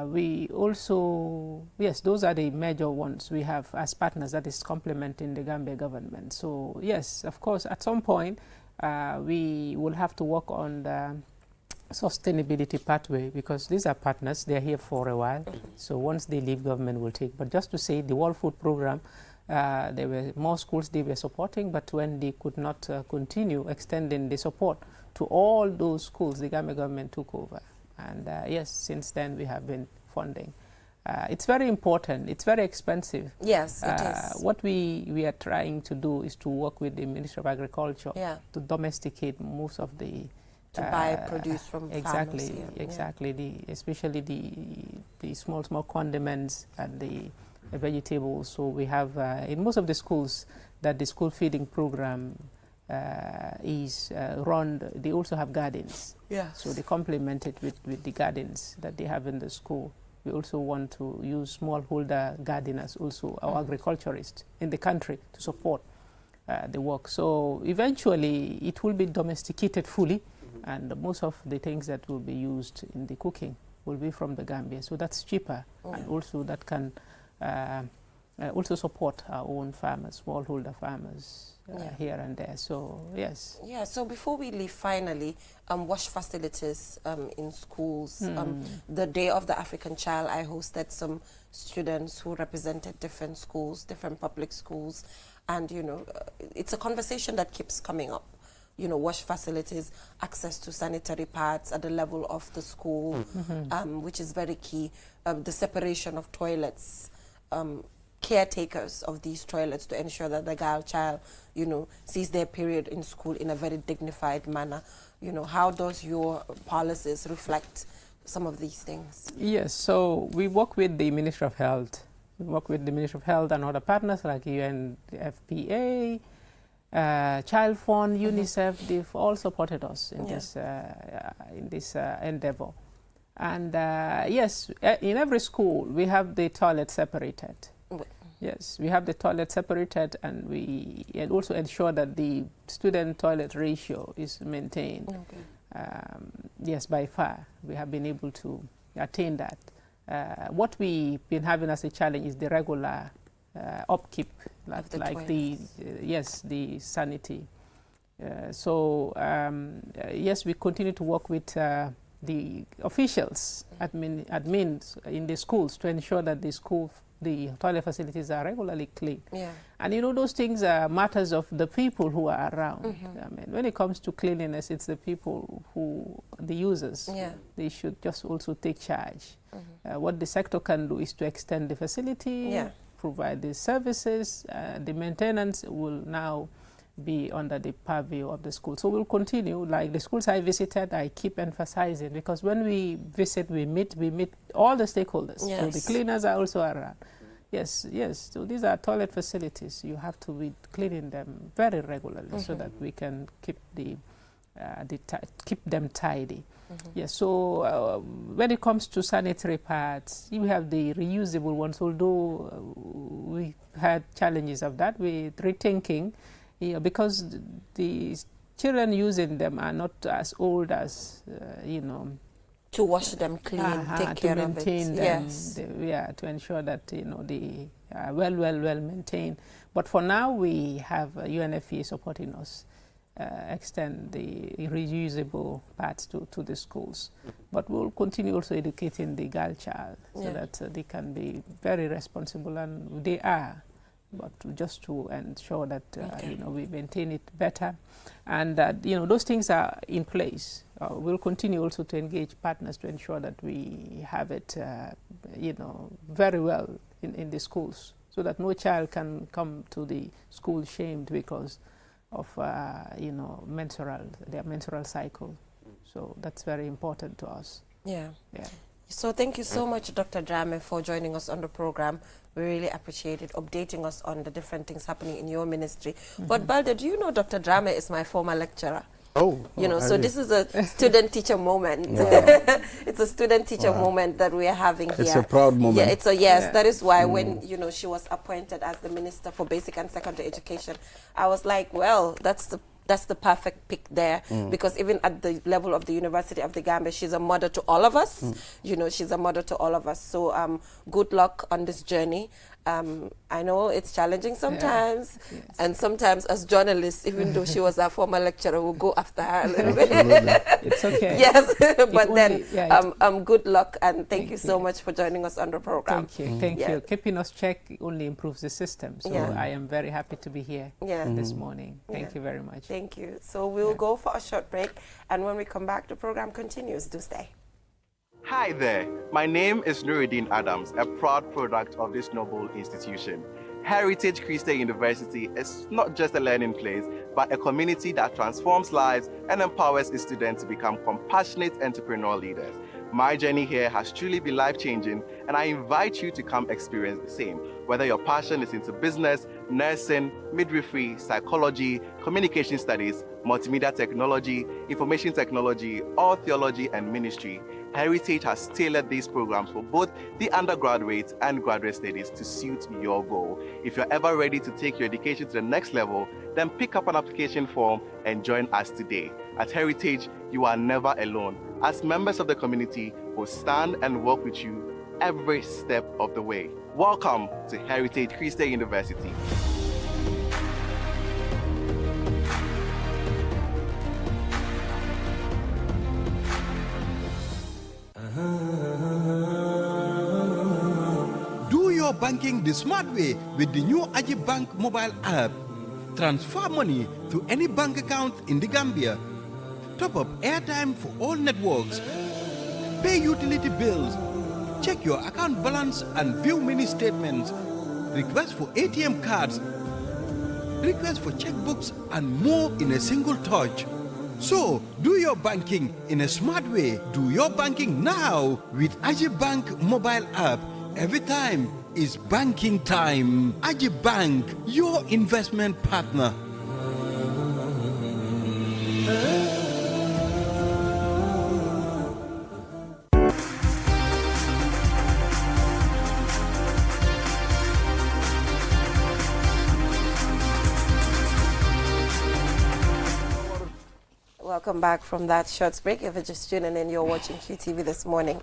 We also, yes, those are the major ones we have as partners that is complementing the Gambia government. So yes, of course, at some point, we will have to work on the sustainability pathway, because these are partners, they're here for a while. So once they leave, government will take. But just to say, the World Food Program, there were more schools they were supporting, but when they could not continue extending the support to all those schools, the Gambia government took over. And yes, since then we have been funding. It's very important. It's very expensive. Yes, it is. What we are trying to do is to work with the Ministry of Agriculture to domesticate most of the buy produce from exactly, farmers here. Exactly. Especially the small condiments and the vegetables. So we have in most of the schools that the school feeding program is run, they also have gardens. Yeah. So they complement it with the gardens that they have in the school. We also want to use smallholder gardeners, also our agriculturists in the country, to support the work. So eventually it will be domesticated fully, and most of the things that will be used in the cooking will be from the Gambia. So that's cheaper, and also that can also support our own farmers, smallholder farmers here and there. So yes. Yeah. So before we leave, finally, wash facilities in schools. The Day of the African Child, I hosted some students who represented different schools, different public schools, and you know, it's a conversation that keeps coming up. You know, wash facilities, access to sanitary pads at the level of the school, which is very key. The separation of toilets. Caretakers of these toilets to ensure that the girl child, you know, sees their period in school in a very dignified manner. You know, how does your policies reflect some of these things? Yes, so we work with the Ministry of Health. We work with the Ministry of Health and other partners like UNFPA, Child Fund, UNICEF. They've all supported us in this endeavor. And yes, in every school we have the toilet separated. Yes, we have the toilet separated, and we also ensure that the student toilet ratio is maintained. Yes, by far we have been able to attain that. What we've been having as a challenge is the regular upkeep, like the the sanity. Yes, we continue to work with the officials, admins in the schools, to ensure that the toilet facilities are regularly clean. Yeah. And you know, those things are matters of the people who are around. I mean, when it comes to cleanliness, it's the people the users. Yeah. They should just also take charge. What the sector can do is to extend the facility, provide the services. The maintenance will now be under the purview of the school. So we'll continue. Like the schools I visited, I keep emphasizing, because when we visit, we meet all the stakeholders. Yes. So the cleaners are also around. Yes. So these are toilet facilities. You have to be cleaning them very regularly so that we can keep keep them tidy. Yes. So when it comes to sanitary pads, we have the reusable ones. Although we had challenges of that, with rethinking. Yeah, because the children using them are not as old as, you know. To wash them clean, take care of it. Them, yes. To ensure that, you know, they are well maintained. But for now, we have UNFPA supporting us, extend the reusable pads to the schools. But we'll continue also educating the girl child so that they can be very responsible, and they are. But just to ensure that you know, we maintain it better, and that, you know, those things are in place. We'll continue also to engage partners to ensure that we have it, you know, very well in the schools, so that no child can come to the school shamed because of you know, their menstrual cycle. So that's very important to us. Yeah. So thank you so much, Dr. Drame, for joining us on the program. We really appreciate it, updating us on the different things happening in your ministry. But Balde, do you know Dr. Drame is my former lecturer? You know, so this is a student-teacher moment. It's a student-teacher moment that we are having here. It's a proud moment. Yeah, that is why when, you know, she was appointed as the Minister for Basic and Secondary Education, I was like, well, that's the perfect pick there, because even at the level of the University of the Gambia, she's a mother to all of us. You know, she's a mother to all of us. So good luck on this journey. I know it's challenging sometimes, and sometimes as journalists, even though she was our former lecturer, we'll go after her a little bit. It's okay. Yes, but good luck, and thank you so much for joining us on the program. Thank you. Keeping us check only improves the system. So I am very happy to be here this morning. Thank you very much. Thank you. So we'll go for a short break, and when we come back, the program continues. Do stay. Hi there, my name is Nuruddin Adams, a proud product of this noble institution. Heritage Christian University is not just a learning place, but a community that transforms lives and empowers its students to become compassionate entrepreneurial leaders. My journey here has truly been life-changing, and I invite you to come experience the same. Whether your passion is into business, nursing, midwifery, psychology, communication studies, multimedia technology, information technology, or theology and ministry, Heritage has tailored these programs for both the undergraduate and graduate studies to suit your goal. If you're ever ready to take your education to the next level, then pick up an application form and join us today. At Heritage, you are never alone, as members of the community will stand and work with you every step of the way. Welcome to Heritage Christian University. Do your banking the smart way with the new Aji Bank mobile app. Transfer money to any bank account in the Gambia. Top up airtime for all networks. Pay utility bills. Check your account balance and view mini statements. Request for ATM cards. Request for checkbooks and more in a single touch. So, do your banking in a smart way. Do your banking now with Aji Bank mobile app. Every time is banking time. Aji Bank, your investment partner. Welcome back from that short break. If you're just tuning in, you're watching QTV this morning.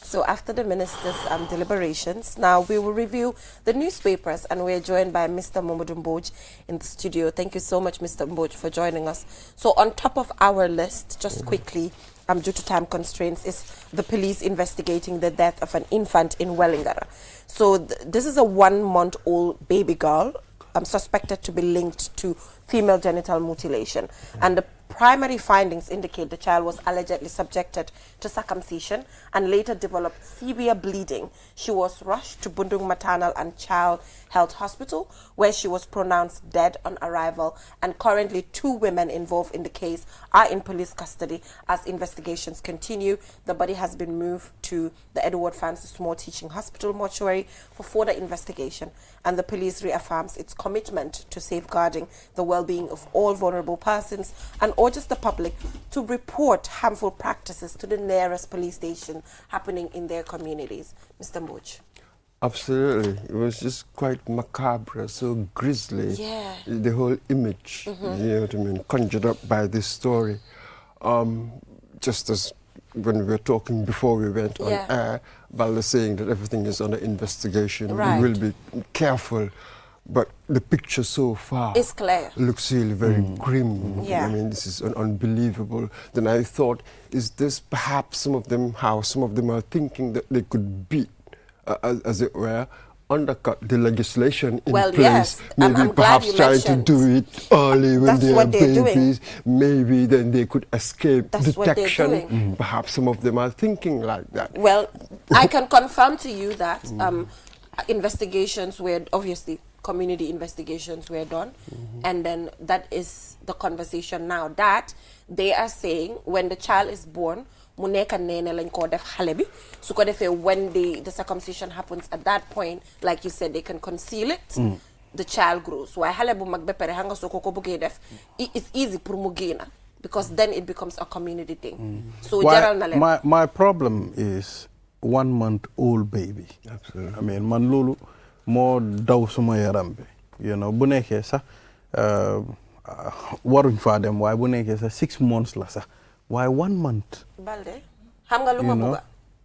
So after the minister's deliberations, now we will review the newspapers, and we're joined by Mr. Mboj in the studio. Thank you so much, Mr. Mboj, for joining us. So on top of our list, just quickly, due to time constraints, is the police investigating the death of an infant in Wellingara. So this is a 1-month-old baby girl suspected to be linked to female genital mutilation, and the primary findings indicate the child was allegedly subjected to circumcision and later developed severe bleeding. She was rushed to Bundung Maternal and Child Health Hospital, where she was pronounced dead on arrival, and currently 2 women involved in the case are in police custody as investigations continue. The body has been moved to the Edward Francis Moore Teaching Hospital mortuary for further investigation, and the police reaffirms its commitment to safeguarding the well-being of all vulnerable persons and urges the public to report harmful practices to the nearest police station happening in their communities. Mr. Mboj. Absolutely. It was just quite macabre, so grisly. Yeah. The whole image, you know what I mean, conjured up by this story. Just as when we were talking before we went on air, Balda saying that everything is under investigation. Right. We will be careful. But the picture so far It's clear. looks really very grim. Yeah. I mean, this is unbelievable. Then I thought, is this perhaps how some of them are thinking that they could beat, as it were, undercut the legislation in place? Yes. Maybe I'm perhaps glad you trying to do it early when That's they what are they're babies. Maybe then they could escape That's what they're detection. doing. Perhaps some of them are thinking like that. Well, I can confirm to you that investigations were obviously community investigations were done, and then that is the conversation now that they are saying when the child is born, mu nekk nene lañ ko def xale bi su ko defee when the circumcision happens at that point, like you said, they can conceal it. The child grows. Waaye xale bu mag ba pare xam nga soo ko bëggee def, it's easy pour mu génna because then it becomes a community thing. So jaral na leen. My problem is 1-month-old baby. Absolutely. I mean, man lolu mo daw suma yaram bi, you know, bu nekkee sax waruñ fa dem, waaye bu nekkee sax 6 months la sax, waaye 1 month. Balde xam nga lu ma bëgg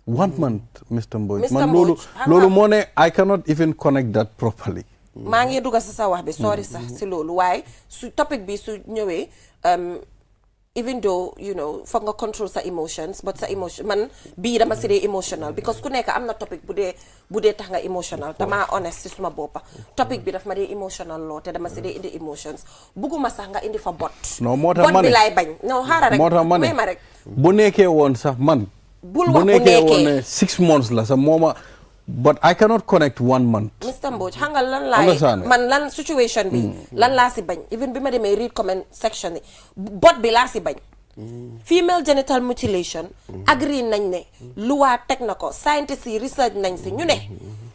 1 month, Mr. Mboj. Mr. Man Mboj, lolu moo ne I cannot even connect that properly. maa ngi dugg sa wax bi sorry sax si loolu waaye su topic bi su ñëwee even though you know foog nga control sa emotions, but sa emotion man bii dama si dee emotional because ku nekk am na topic bu dee tax nga emotional. Dama honest si suma boppa topic bi daf ma dee emotional loo te dama si dee indi emotions. Bugguma sax nga indi fa bot. non moo tax ma ne bot bi laay bañ. non xaaral rek moo tax ma ne may ma rek. bu nekkee woon sax man. bul wax bu nekkee woon nekkee ne 6 months la sax mooma. But I cannot connect 1 month. Mr. Mboj, xam nga lan laay man lan situation bi lan laa si bañ even bi ma demee read comment section yi bot bi laa si bañ female genital mutilation agree nañ ne loi teg na ko scientists yi research nañ si ñu ne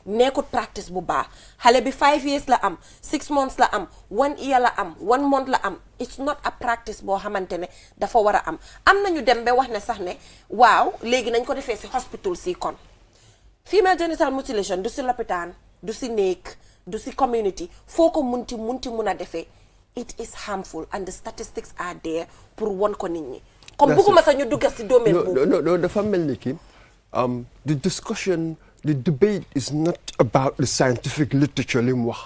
nekkut practice bu baax xale bi 5 years la am 6 months la am 1 year la am 1 month la am it's not a practice boo xamante ne dafa war a am nañu dem ba wax ne sax ne waaw léegi nañ ko defee si hospital si kon female genital mutilation du si lopitaan du si néeg du si community foo ko munti mun a defee it is harmful and the statistics are there pour won ko nit ñi comme bëgguma sax ñu dugga si domaine boobu no dafa mel ni ki the discussion the debate is not about the scientific literature li mu wax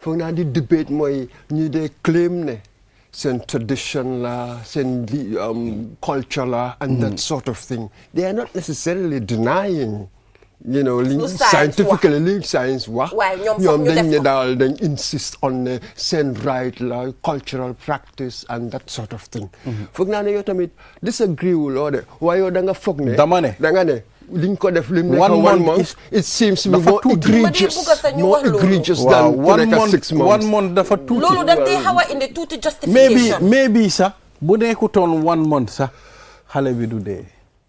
foog naa di debate mooy ñi dee claim ne seen tradition la seen culture la and that sort of thing they are not necessarily denying you know scientifically li science wax ñoom dañ ne daal dañ insist on ne seen right la cultural practice and that sort of thing foog naa ne yow tamit disagree wu loo de waaye yow da nga foog ne da nga ne liñ ko def lim nekk 1 month it seems to be more egregious than 6 months 1 month dafa tuuti loolu daf dee xaw a indi tuuti justification maybe sax bu nekkutoon 1 month sax xale bi du dee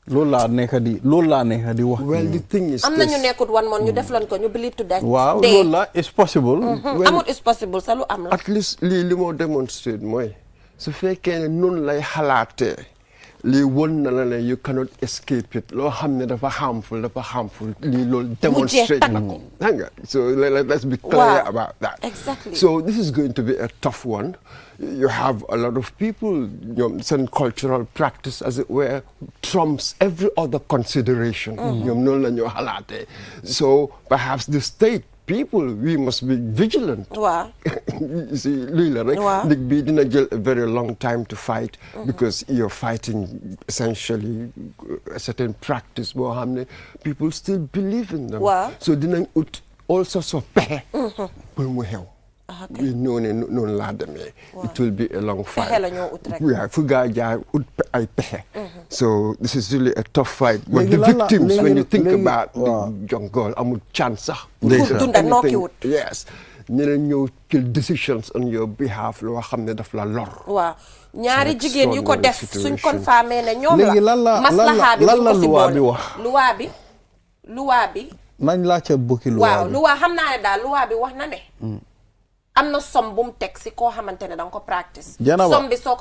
loolu laa nekk di wax well the thing is am na ñu nekkut 1 month ñu def lan ko ñu believe to that waaw loolu la it's possible amut is possible sa lu am la at least lii moo demonstrate mooy su fekkee ne noonu lay xalaatee lii won na la ne you cannot escape it loo xam ne dafa harmful lii loolu demonstrate na ko xam nga so let's be clear about that exactly so this is going to be a tough one you have a lot of people some cultural practice as it were trumps every other consideration ñoom noonu la ñoo xalaatee so perhaps the state people we must be vigilant waaw you see lii la rek dig bi dina jël a very long time to fight because you're fighting essentially a certain practice boo xam ne people still believe in them so dinañ ut all sorts of pexe pour mu xew noonu laa demee it will be a long fight fu gaa jaar ut ay pexe so this is really a tough fight but the victims when you think about the young girl amul chance sax dunda nokkiwut yes ñu ne ñëw kill decisions on your behalf loo xam ne daf la lor waaw ñaari jigéen yu ko def suñ confirmé ne ñoom la maslaha bi lan la loi bi wax loi bi nañ laa ca bukki loi waaw loi xam naa ne daal loi bi wax na ne am na som bu mu teg si koo xamante ne danga ko practice som bi soo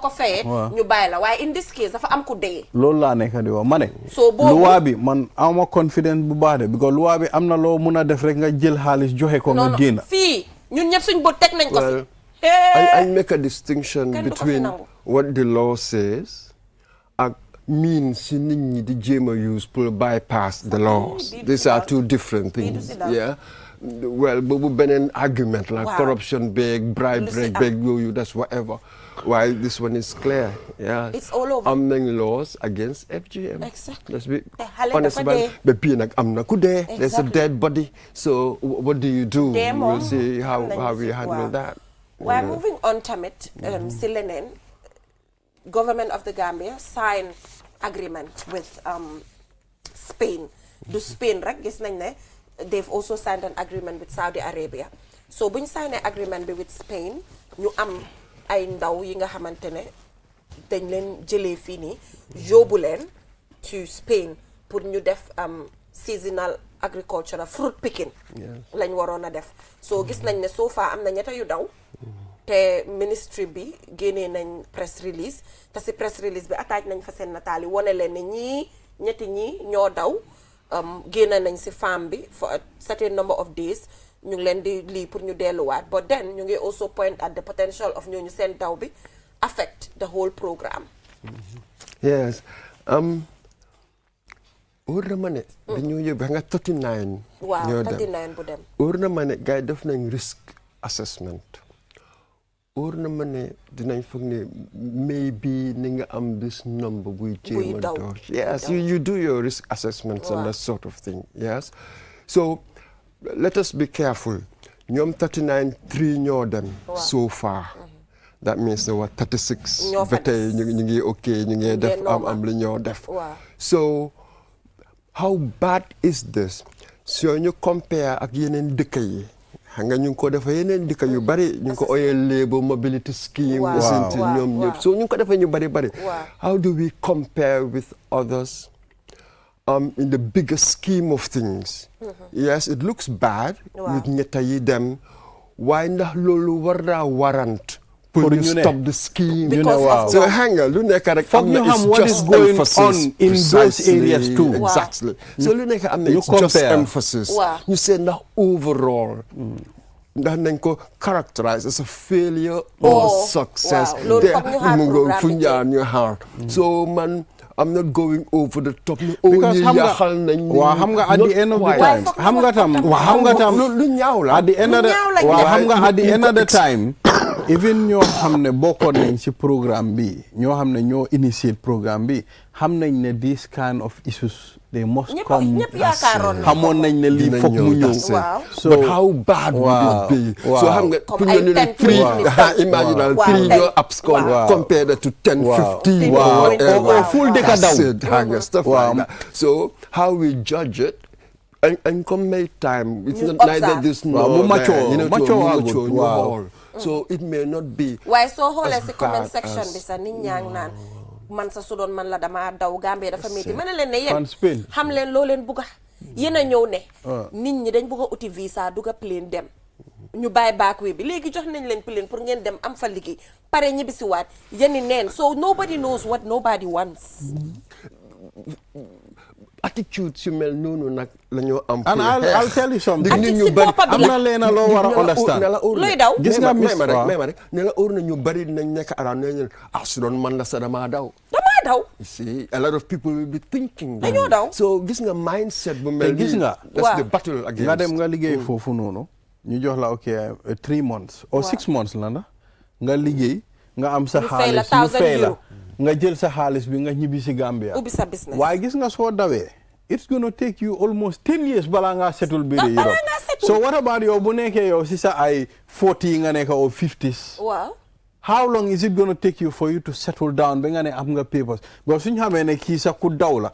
ko fayee ñu bàyyi la waaye in this case dafa am ku dee loolu laa nekk di wax ma ne soo boobu loi bi man ama confidence bu baax de because loi bi am na loo mun a def rek nga jël xaalis joxe ko nga génn fii ñun ñëpp suñ bët teg nañ ko fi I make a distinction between what the law says ak means si nit ñi di jéem a use pour bypass the laws these are two different things well boobu beneen argument la corruption beeg bribe beeg yooyu that's whatever while this one is clear it's all over am nañ laws against FGM exactly let's be honest about it ba bii nag am na ku dee there's a dead body so what do you do we'll see how we handle that waaye moving on tamit si leneen government of the Gambia sign agreement with Spain du Spain rek gis nañ ne they've also signed an agreement with Saudi Arabia so buñ signé agreement bi with Spain ñu am ay ndaw yi nga xamante ne dañ leen jëlee fii nii yóbbu leen to Spain pour ñu def seasonal agriculture fruit picking lañ waroon a def so gis nañ ne so far am na ñetta yu daw te ministry bi génnee nañ press release te si press release bi attaque nañ fa seen nataal yi wane leen ne ñetti ñi ñoo daw génn nañ si farm bi for a certain number of days ñu ngi leen di lii pour ñu delluwaat but then ñu ngi also point at the potential of ñooñu seen daw bi affect the whole programme yes wóor na ma ne dañoo yóbbu nga 39 waaw 39 bu dem wóor na ma ne gars yi def nañ risk assessment wóor na ma ne dinañ foog ne maybe ni nga am this number buy jéem a door yes you do your risk assessments and that sort of thing yes so let us be careful ñoom 39 3 ñoo dem so far that means there were 36 ba tey ñu ngi ok ñu ngi def am li ñoo def so how bad is this so ñu compare ak yeneen dëkk yi xam nga ñu ngi ko defee yeneen dëkk yu bari ñu ngi ko oyee labour mobility scheme isn't it ñoom ñëpp so ñu ngi ko defee ñu bari how do we compare with others in the bigger scheme of things yes it looks bad with ñetta yi dem waaye ndax loolu war naa warrant pour ñu stop the scheme so hang on lu nekk rek am na is just emphasis in those areas too exactly so lu nekk am na it's just emphasis ñu seet ndax overall ndax nañ ko characterize as a failure or success de mu ngo fu ñaar ñu xaar so man I'm not going over the top. Because xam nga at the end of the time xam nga tam lu ñaaw la at the end of the xam nga at the end of the time even ñoo xam ne bokkoon nañ ci programme bi ñoo xam ne ñoo initiate programme bi xam nañ ne this kind of issues they must come xamoon nañ ne lii foog mu ñëw so but how bad would it be so xam nga pour ñu ne three imaginal three your abscond compared to 10 15 or full dëkka daw stuff like that so how we judge it and come make time it's not neither this nor mu mature so it may not be waaye soo xoolee si comment section bi sax nit ñaa ngi naan man sa su doon man la dama daw Gambie dafa métti mën na leen ne yéen xam leen loo leen bugga yéen a ñëw ne nit ñi dañ bugg a uti visa dugga plane dem ñu bàyyi backway bi léegi jox nañ leen plane pour ngeen dem am fa liggéey pare ñibbisi waat yéen neen so nobody knows what nobody wants attitude yu mel noonu nag la ñoo am. and I'll tell you something. nit ñu bari am na leen loo war a understand. looy daw gis nga may ma rek ne la óor na ñu bari nañ nekk around ne su doon man la sa damaa daw. daw. see a lot of people will be thinking. dañoo daw so gis nga mindset bu mel nii. gis nga that's the battle against. nga dem nga liggéey foofu noonu. ñu jox la ok 3 months. or 6 months la na nga liggéey nga am sa xaalis ñu fay la nga jël sa xaalis bi nga ñibbi si Gambia. ubbi sa business. waaye gis nga soo dawee. it's gonna take you almost 10 years balaa ngaa settle biir Europe. so what about yow bu nekkee yow si sa ay 40 nga nekk or 50s. waaw. how long is it gonna take you for you to settle down ba nga ne am nga papers because suñu xamee ne kii sax ku daw la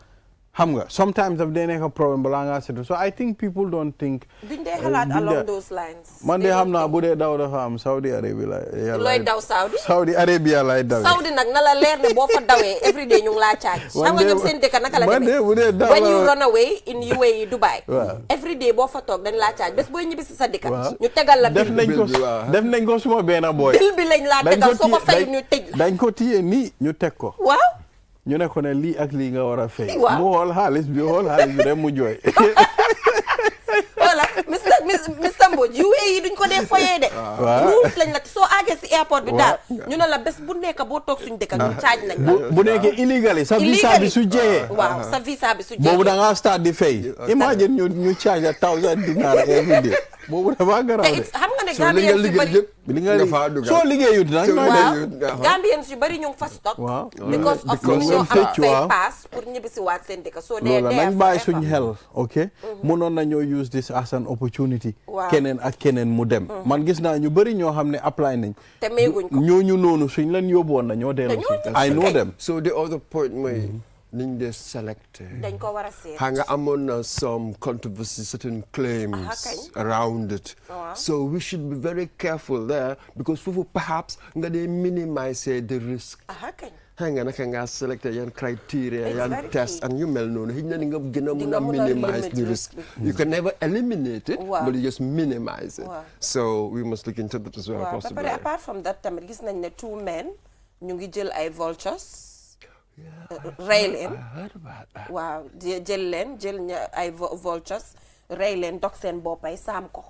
xam nga sometimes daf dee nekk problem balaa ngaa settle so I think people don't think. duñ dee xalaat along those lines. man de xam naa bu dee daw dafa am Saudi Arabia la. looy daw Saudi. Saudi Arabia lay dawee. Saudi nag na la leer ne boo fa dawee every day ñu ngi laa charge. xam nga ñoom seen dëkk naka la demee. bu dee daw when you run away in UAE Dubai. every day boo fa toog dañ laa charge bés booy ñibbi si sa dëkk. ñu tegal la def nañ ko suma benn boy. bil bi lañ laa tegal soo ko fay ñu tëj la. dañ ko téye nii ñu teg ko. waaw. ñu ne ko ne lii ak lii nga war a fay. waaw mu xool xaalis bi rek mu jooy. voilà Mr Mbodj UAE duñ ko dee foyee de. rules lañ la soo àggee si airport bi daal. ñu ne la bés bu nekk boo toog suñu dëkk ñu charge nañ la. bu nekkee illégal sa visa bi su jeexee. waaw sa visa bi su jeexee. boobu da ngaa start di fay. imagine ñu charge la $1,000 every day. boobu dafa garaaw de. xam nga ne Gambians yu bari soo liggéeyut nag. Gambians yu bari ñu ngi fa stock. waaw because of ñu am fay pass pour ñibbi si waat seen dëkk soo dee nañ bàyyi suñu xel ok mënoon nañoo use this as an opportunity. keneen ak keneen mu dem. man gis naa ñu bari ñoo xam ne apply nañ. te meeguñ ko ñooñu noonu suñ leen yóbbuwoon na ñoo dellu si. I know them. so the other point mooy. niñ dee selecté. dañ ko war a seet. xam nga amoon na some controversy certain claims around it. so we should be very careful there because foofu perhaps nga dee minimiser the risk. xam nga naka nga selecté yan criteria yan test and yu mel noonu xëy na ni nga gën a mun a minimize the risk. you can never eliminate it. but you just minimize it. so we must look into that as well. possibly ba pare apart from that tamit gis nañ ne 2 men ñu ngi jël ay vultures. rey leen waaw jël ay vultures rey leen dog seen boppay saam ko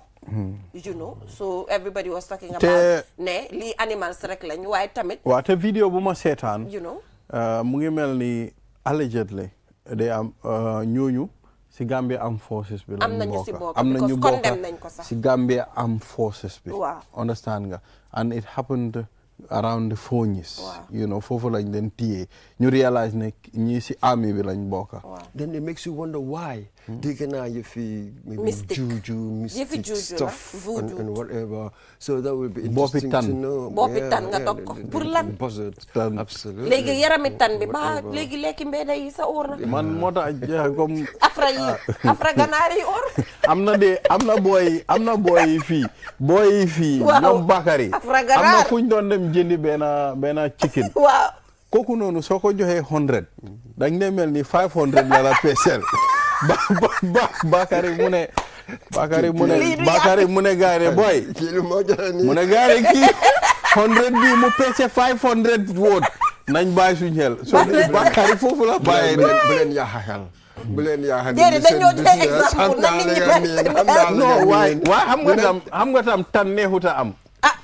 you know so everybody was talking about ne lii animals rek lañ waaye tamit waaw te vidéo bu ma seetaan you know mu ngi mel ni allegedly day am ñooñu si Gambia Armed Forces bi am nañu si bokk am nañu condemn nañ ko sax si Gambia Armed Forces bi waaw understand nga and it happened around the Fonyis. You know, foofu lañ leen téye ñu realize ne ñii si army bi lañ bokka. Then it makes you wonder why. Dégg naa yëfi maybe juju, mystic stuff and whatever. So that will be interesting to know. Boppi tan nga dog ko pour lan? Absolutely. Léegi yarami tan bi ba léegi lekki mbedda yi sa or na. Man moo tax comme afra ganaar yi or. am na boy yi fii ñoom Bakary am na fu ñu doon dem jëndi benn chicken. Waaw. Kooku noonu soo ko joxee 100 dañ ne mel ni 500 la peesel Bakary mu ne gaare boy mu ne gaare kii 100 bi mu peese 500 woot nañ bàyyi suñu xel so Bakary foofu la bàyyi bu leen yaaxa xel bu leen yaaxa déedéet dañoo joxe exemple na nit ñi non waaye xam nga tam tan neexuta am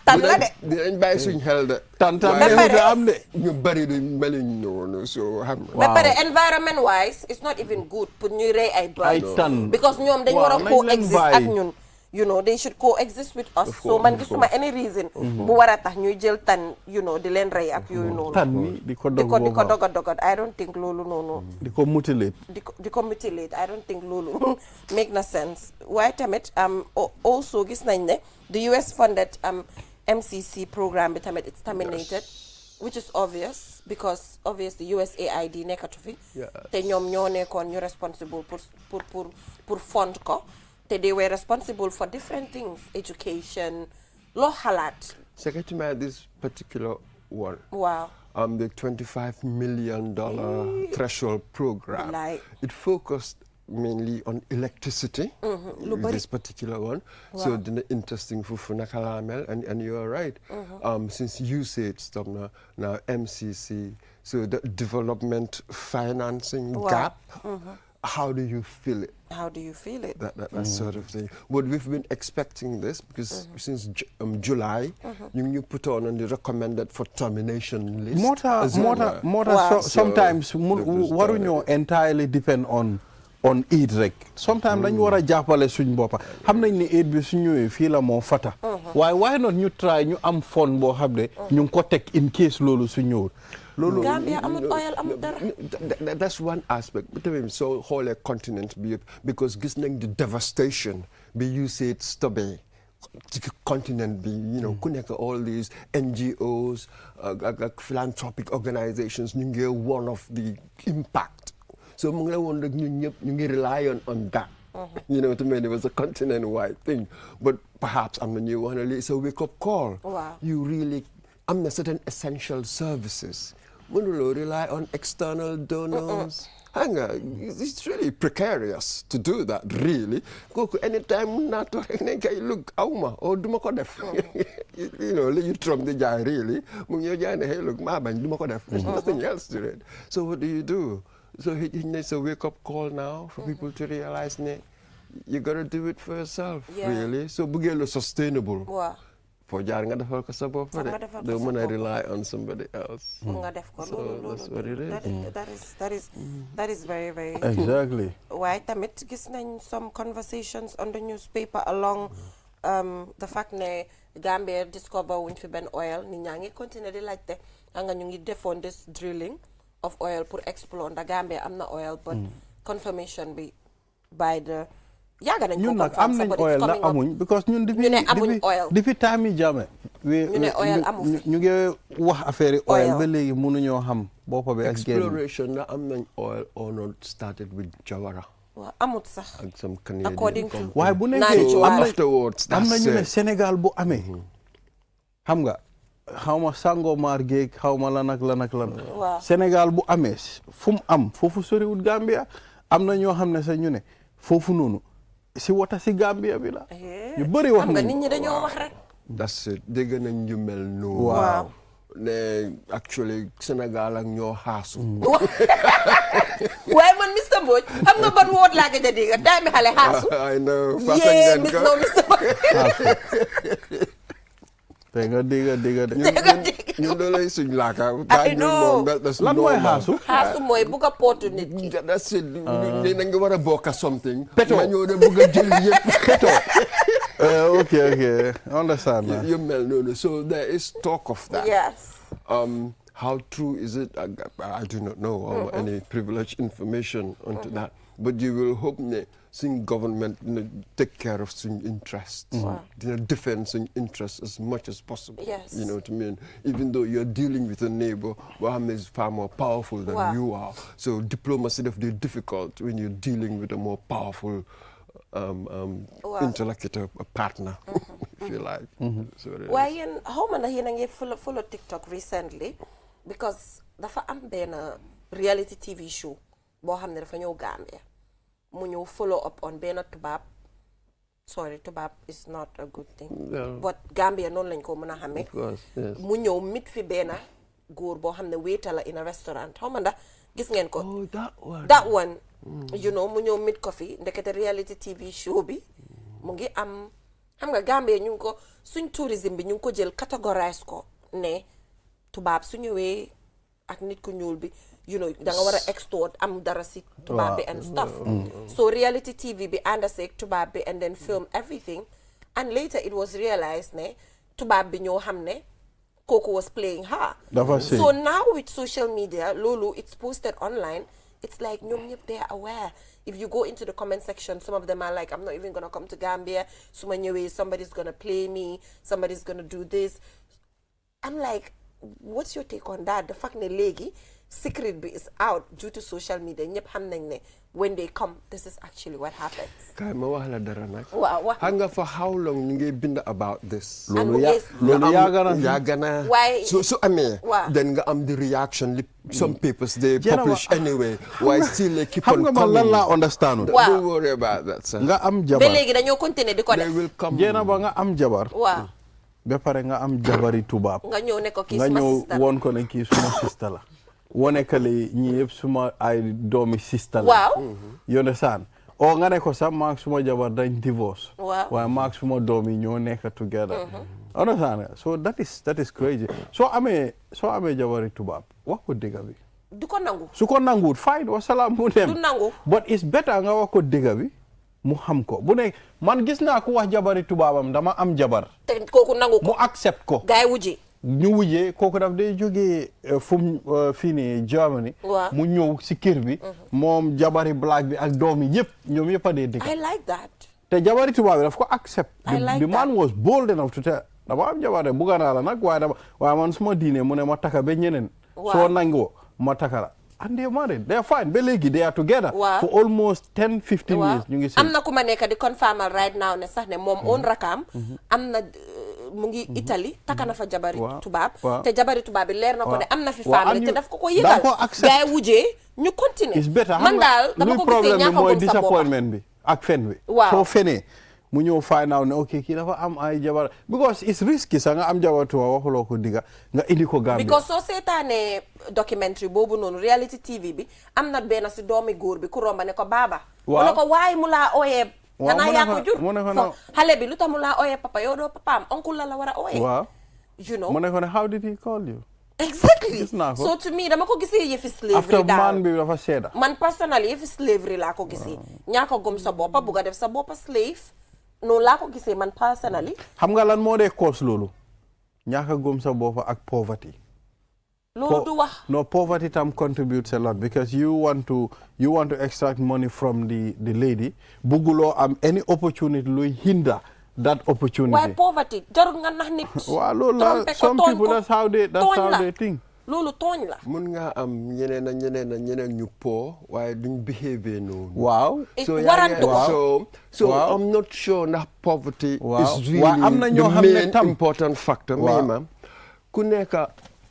tan la de dinañ bàyyi suñu xel de tan neexuta am de ñu bari du meluñ noonu so xam ba pare environment wise it's not even good pour ñuy rey ay birds tan because ñoom dañ war a coexist ak ñun you know they should coexist with us so man gisuma any reason bu war a tax ñuy jël tan you know di leen rey ak yooyu noonu tan ni di ko dogat I don't think loolu noonu di ko mutilate I don't think loolu make na sense waaye tamit also gis nañ ne the US funded MCC program bi tamit it's terminated which is obvious because obviously USAID nekkatu fi te ñoom ñoo nekkoon ñu responsible pour fund ko te they were responsible for different things education loo xalaat Secretary, this particular one wow the $25 million threshold program it focused mainly on electricity this particular one so the interesting for Nakalamel and you're right since you say it's stop now MCC so the development financing gap how do you feel it that sort of thing but we've been expecting this because since July you put on the recommended for termination list sometimes waruñoo entirely depend on aid rek sometimes dañu war a jàppale suñ boppa xam nañ ni aid bi su ñëwee fii la moo fata waaye why not ñu try ñu am fond boo xam ne ñu ngi ko teg in case loolu su ñëwul loolu Gambia amul oil amul dara that's one aspect but tamit soo xoolee continent bi yëpp because gis nañ the devastation bi you said stubbe continent bi you know ku nekk all these NGOs philanthropic organizations ñu ngi one of the impact so mu ngi la woon rek ñun ñëpp ñu ngi rely on that you know to me it was a continent-wide thing but perhaps am na ñuy wax ne it's a wake-up call you really am na certain essential services mënuloo rely on external donors hang on, it's really precarious to do that really kooku anytime mun naa toog rek ne kay look awma o duma ko def you know li you Trump di jaay really mu ngi ñëw jaay ne hey look maa bañ duma ko def there's nothing else to it so what do so it's a wake-up call now for people to realize that you got to do it for yourself, really. So, buggelo sustainable. For jaar nga defal ko sa bopp de. Do mëna rely on somebody else. So that's what it is. That is very, very exactly. Why tamit gis nañ some conversations on the newspaper along the fact ne Gambia discover wuñ fi ben oil nit ñaa ngi continuer di laajte nga ñu ngi defoon this drilling of oil pour explore the Gambia am na oil but confirmation bi by the yaga nañ ko confirm am nañ oil la amuñ because ñun depuis time yi Jammeh ñu ne oil amu fi ñu ngi wax affaire oil ba léegi mënuñoo xam boppa bi ak exploration na am nañ oil or not started with Jawara waaw amut sax ak some Canadian according to waaye bu nekkee afterwards am na ñu ne Sénégal bu amee xam nga xawma Sangomar géeg xawma lan Sénégal bu amee fu mu am foofu soriwut Gambia am na ñoo xam ne sax ñu ne foofu noonu si wota si Gambia bi la ñu bëri wax nga nit ñi dañoo wax rek that's it dégg nañ ñu mel noonu waaw ne actually Sénégal ak ñoo xaasu waaye man Mr Mbodj xam nga ban woot laa gëj a dégg daay mi xale xaasu I know yee Mr Mbodj te nga dégg de ñu doolay suñ laaka I know lan mooy xaasu mooy bugg a pootu nit ki that's it na nga war a bokk something peto ma ñëw de bugg a jël yëpp peto Okay. Understand now. You know. So there is talk of that. Yes. How true is it? I do not know or any privileged information onto that. But you will hope that seeing government take care of some interests, defend some interests as much as possible. Yes. You know what I mean? Even though you're dealing with a neighbor who is far more powerful than you are. So diplomacy is definitely difficult when you're dealing with a more powerful interlocutor, a partner, if you like. So why how many you follow TikTok recently? Because dafa am ben reality TV show bo xamne dafa ñew Gambia mu ñew follow up on ben tubab. Sorry, tubab is not a good thing. But Gambia non lañ ko mëna xamé. Mu ñew mit fi ben goor bo xamne waiter la in a restaurant. How manda gis ngeen ko? Oh, that one. That one. You know, mu ñew mit ko fi ndekete reality TV show bi mu ngi am xam nga Gambia ñu ko suñ tourisme bi ñu ko jël categorize ko ne tubaab su ñëwee ak nit ku ñuul bi you know da nga war a extort am dara si tubaab bi and stuff. So reality TV bi ànd ak tubaab bi and then film everything and later it was realized ne tubaab bi ñoo xam ne kooku was playing her. So now with social media loolu it's posted online. It's like ñoom ñëpp they are aware. If you go into the comment section, some of them are like, I'm not even gonna come to Gambia. Su ma ñëwee somebody's gonna play me, somebody's gonna do this. I'm like, what's your take on that? The fact ne léegi secret bi is out due to social media. Ñëpp xam nañ ne when they come, this is actually what happens. Kay ma wax la dara nag. Waaw. Xam nga for how long ñu ngi bind about this? Loolu yàgg na. Why? So amee. Then nga am the reaction. Some papers they publish anyway. Why still they keep on coming? Xam nga lan laa understand. Don't worry about that, sir. Nga am jabar. Ba léegi dañoo continuer di ko def. They will come. Jeena ba nga am jabar. Waaw. Ba pare nga am jabari tubaab. Nga ñëw ne ko kii nga suma ñëw sister. woon ko ne kii suma sister la. Wone kale ñi yëpp suma ay doomi sister la. Waaw. You understand? O nga ne ko sax maak suma jabar dañ divorce. Waaw. Waaye maak suma doomi ñoo nekk together. Understand? So that is crazy. Soo amee jabari tubaab wax ko dëgg bi. Du ko nangu. Su ko nanguwut fine wasalaam mu dem. Du nangu. But it's better nga wax ko dëgg bi mu xam ko bu ne man gis naa ko wax jabari tubaabam dama am jabar. Te kooku nangu ko. mu accept ko. Gaay wujje. ñu wujjee kooku daf day jógee fii nii Germany. mu ñëw si kër bi. moom jabari black bi ak doom yi yëpp ñoom yëpp a dee dëgg. I like that. te jabari tubaab bi daf ko accept. I like the man was bold enough to tell dama am jabar de bugga naa la nag waaye man suma diine mu ne ma taka ba ñeneen. soo nangoo ma taka la. and they married they are fine ba léegi they are together. for almost 10-15 years. ñu ngi am na ku ma nekk di confirmal right now ne sax ne moom own rakam. am na mu ngi Italie takka na fa jabari tubaab. te jabari tubaab bi leer na ko ne am na fi famille te daf ko yëgal. gaay wujjee ñu continuer. man daal dama ko gisee ñàkk a mooy gëm sa bopp. disappointment bi ak fen bi. soo fenee mu ñëw find out ne ok kii dafa am ay jabar because it's risky sax nga am jabar tubaab waxuloo ko digga nga indi ko Gambia. because soo seetaanee documentary boobu noonu reality TV bi am na benn si doomi góor bi ku romba ne ko baaba. mu ne ko waaye mu laa ooyee. xanaa yaa ko jur xale bi lu tax mu laa ooyee papa yow doo papaam oncle la war a ooyee. waaw you know mu ne ko ne how did he call you. exactly so to me dama ko gisee yëfi slavery after man bi dafa seeda. man personally yëfi slavery laa ko gisee. ñaaka gom sa boppa bugg a def sa boppa slave. noonu laa ko gisee man personally. xam nga lan moo dee cause loolu. ñaaka gom sa boppa ak poverty. loolu du wax. no poverty tam contributes a lot because you want to extract money from the lady. bugguloo am any opportunity luy hinder that opportunity. waaye poverty jarul nga nax nit. waaw loolu la some people that's how they think. loolu tooñ la. mun nga am ñeneen ñu po waaye duñ behave noonu. waaw. so I'm not sure ndax poverty. is really am na ñoo xam ne the main important factor. mais ma ku nekk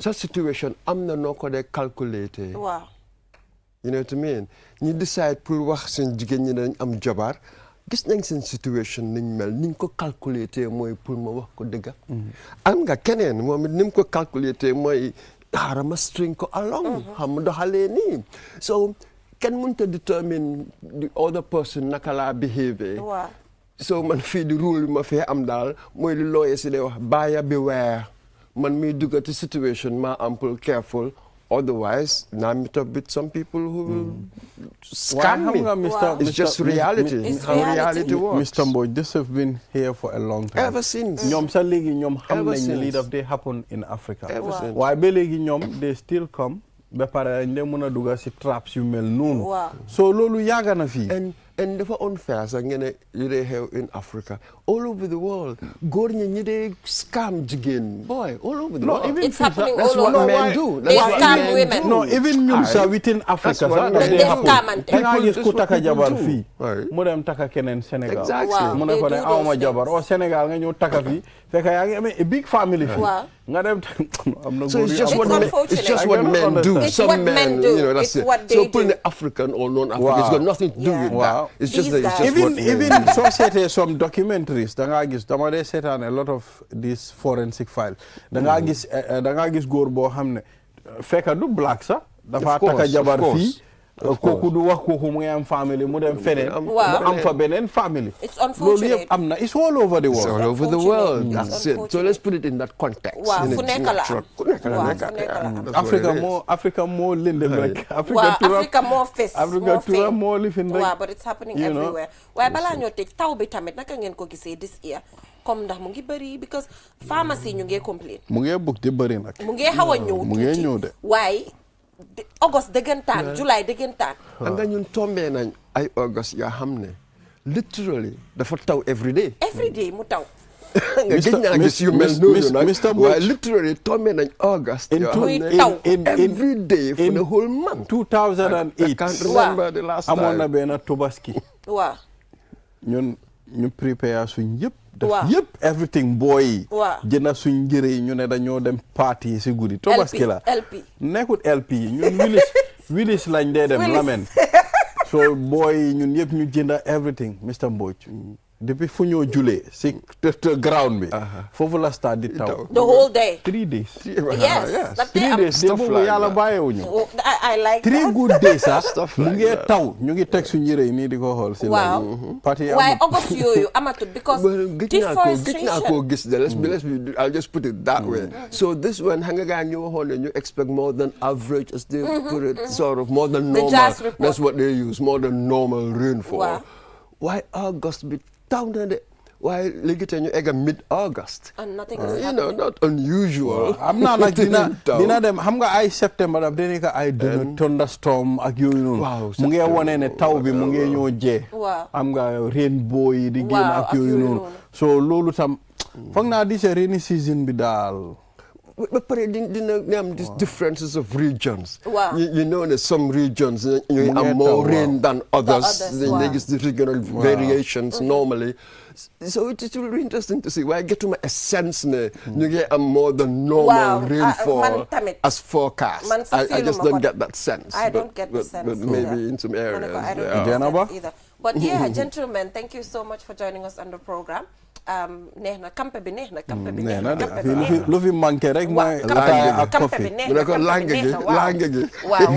sa situation am na noo ko dee calculater. waaw. you know what I mean ñi decide pour wax seen jigéen ñi dañ am jabar gis nañ seen situation niñ mel niñ ko calculater mooy pour ma wax ko dëgga am nga keneen moom it ni mu ko calculater mooy xaaral ma string ko along xam doxalee nii so kenn mënut a determine the other person naka laa behave. so man fii di rule ma fee am daal mooy li lawyer si day wax buyer beware man miy duggati situation ma am pour careful Otherwise, now I meet up with some people who will scam me. Wow. It's just reality. It's how reality works. Mr. Boy, this have been here for a long time. Ever since. Ñoom sa léegi ñoom xam Ever nañ li since. daf dee happen in Africa. Ever since. Waaye ba léegi ñoom they still come ba pare dañ mën a dugal si traps yu mel noonu. So loolu yàgg na fii. And dafa unfair sax ngeen ne yu dee xew in Africa all over the world góor ñi dee scam jigéen boy all over the world. It's happening That's all what over. men do. They scam women. No, even ñun sa within Africa sax daf They dee happen. scamante. Da ngaa gis ku taka jabar do. fii Right. mu dem taka keneen Sénégal. Exactly. mu ne ko ne They do awma those jabar o Sénégal nga ñëw taka fii fekk yaa ngi amee a big family fii. nga dem am na So góor it's yu just am- what men, it's just what men do. It's Some what men, men do. you know, that's It's it. what they So putting do. the African or non-African, it's got nothing to do with Wow. that. It's just These that it's guys. just what even men do. soo seetee some documentaries da ngaa gis dama dee seetaan a lot of these forensic files da ngaa gis góor boo xam ne fekk du black sax dafa taka jabar fii kooku du wax kooku mu ngi am family mu dem feneen mu am fa beneen family. It's loolu unfortunate. yëpp am na it's all over the It's world. all over the world. It's That's it. So unfortunate. let's put it in that context. Wow, In fu a nekk la natural- am. fu nekk la Wow, nekk, fu nekk yeah. la am. That's what Africa it is. Africa moo lëndëm rek. Wow, Africa more fist, Africa more turam fame. moo lifin rek. Wow, but it's happening You know. everywhere. Waaye balaa ñoo tëj taw bi tamit naka ngeen ko gisee this year comme ndax mu ngi bëri because pharmacie ñu ngi complain. mu ngi bugg di bëri nag. mu ngi xaw a ñëw mu ngi ñëw de. waaye August dëggantaan July dëggantaan. xam nga ñun tombé nañ ay August yoo xam ne literally dafa taw every day. every day mu taw. nga gis naa gis yu mel noonu nag Mr. waaye Butch. literally tombé nañ August yoo xam ne taw. every day for the whole month. 2008 I can't remember the last amoon na time. benn Tobaski. waaw. ñun ñu prépare suñ yëpp. Waaw. def yëpp everything boy yi. Waaw. jënd suñ njëre yi ñu ne dañoo dem party si guddi. Tobaski la LP. nekkut LP yi ñun wilis lañ dee dem Willis. lamen. so boy yi ñun yëpp ñu jënd everything Mr. Mbodj. depuis fu ñoo julee si ground bi. foofu la start di taw. the whole day. 3 days. yes daf dee 3 am. days de boobu like yàlla that. bàyyeewuñu. Oh, I like 3 that. good days sax Stuff mu like ngi that. taw ñu ngi teg suñu yére yi nii di ko xool si Waaw. parti yi waaye amut. August yooyu amatul because Well, gis naa deforestation. koo gis de let's be I'll just put it that way. So this one xam nga gaa ñu waxoon ne ñu expect more than average as they put it sort of more than The normal. JAS report. That's what they use more than normal rainfall. Waaw. Why August bi taw na de waaye léegi te ñu egg mid August. And nothing is You know, happening. not unusual. am naa nag Taw. dina dem xam nga ay septembre daf dee nekk ay dënnu thunderstorm ak yooyu noonu. Waaw, mu ngi septembre. wone ne taw bi mu ngi ñoo jee. Waaw. am nga rainbow yi di génn Waaw, ak ak yooyu yooyu noonu. noonu. so loolu tam foog naa di sa rainy season bi daal. But dina am these differences of regions. Wow. You know that some regions you Mu have ngi more taw, rain wow. than others. others, Then wow. there is the regional variations normally. So it will be interesting to see. Why I get to my sense ne you get a more than normal Wow. rainfall Man tamit. as forecast. Man sa I just feeluma don't ko. get that sense. I don't get the sense But maybe either. in some Ma ne areas. ko, I don't yeah. get the Jenaba? sense either. But yeah, gentlemen, thank you so much for joining us on the program. Neex na kampe bi neex na kampe bi nee neex na na de kampe bi neex na. lu fi manqué rek mooy Waaw, ataaya ak kampe coffee. bi neex Mu na ne ko kampe bi langue neex gi, na waaw. langue gi. waaw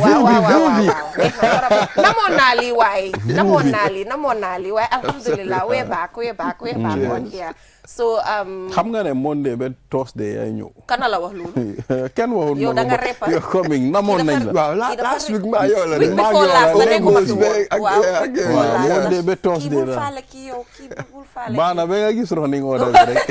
neex na torop. namoon naa lii waaye namoon naa lii waaye alhamdulillah we're back on here. So xam nga ne Monday ba Thursday yaay ñëw. kana la wax loolu. kenn waxul Yow ma da nga ko repa. you're coming namoon nañ la. Waaw Kii dafa last re- week maa yoo la week de. before last Maa la nekkuma fi ngi woon. ak- waaw ak- week before waaw, last la. Monday ba Thursday Kii bul la. faale kii yow kii bul faale baax na kii. ba nga gis running order bi rek.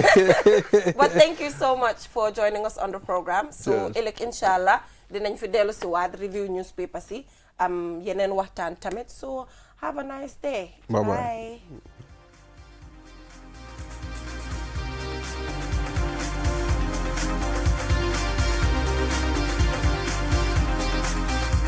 But thank you so much for joining us on the program. So Yes. ëllëg inshallah dinañ fi dellu si waat review newspapers yi am yeneen waxtaan tamit so have a nice day. Bye-bye. Bye.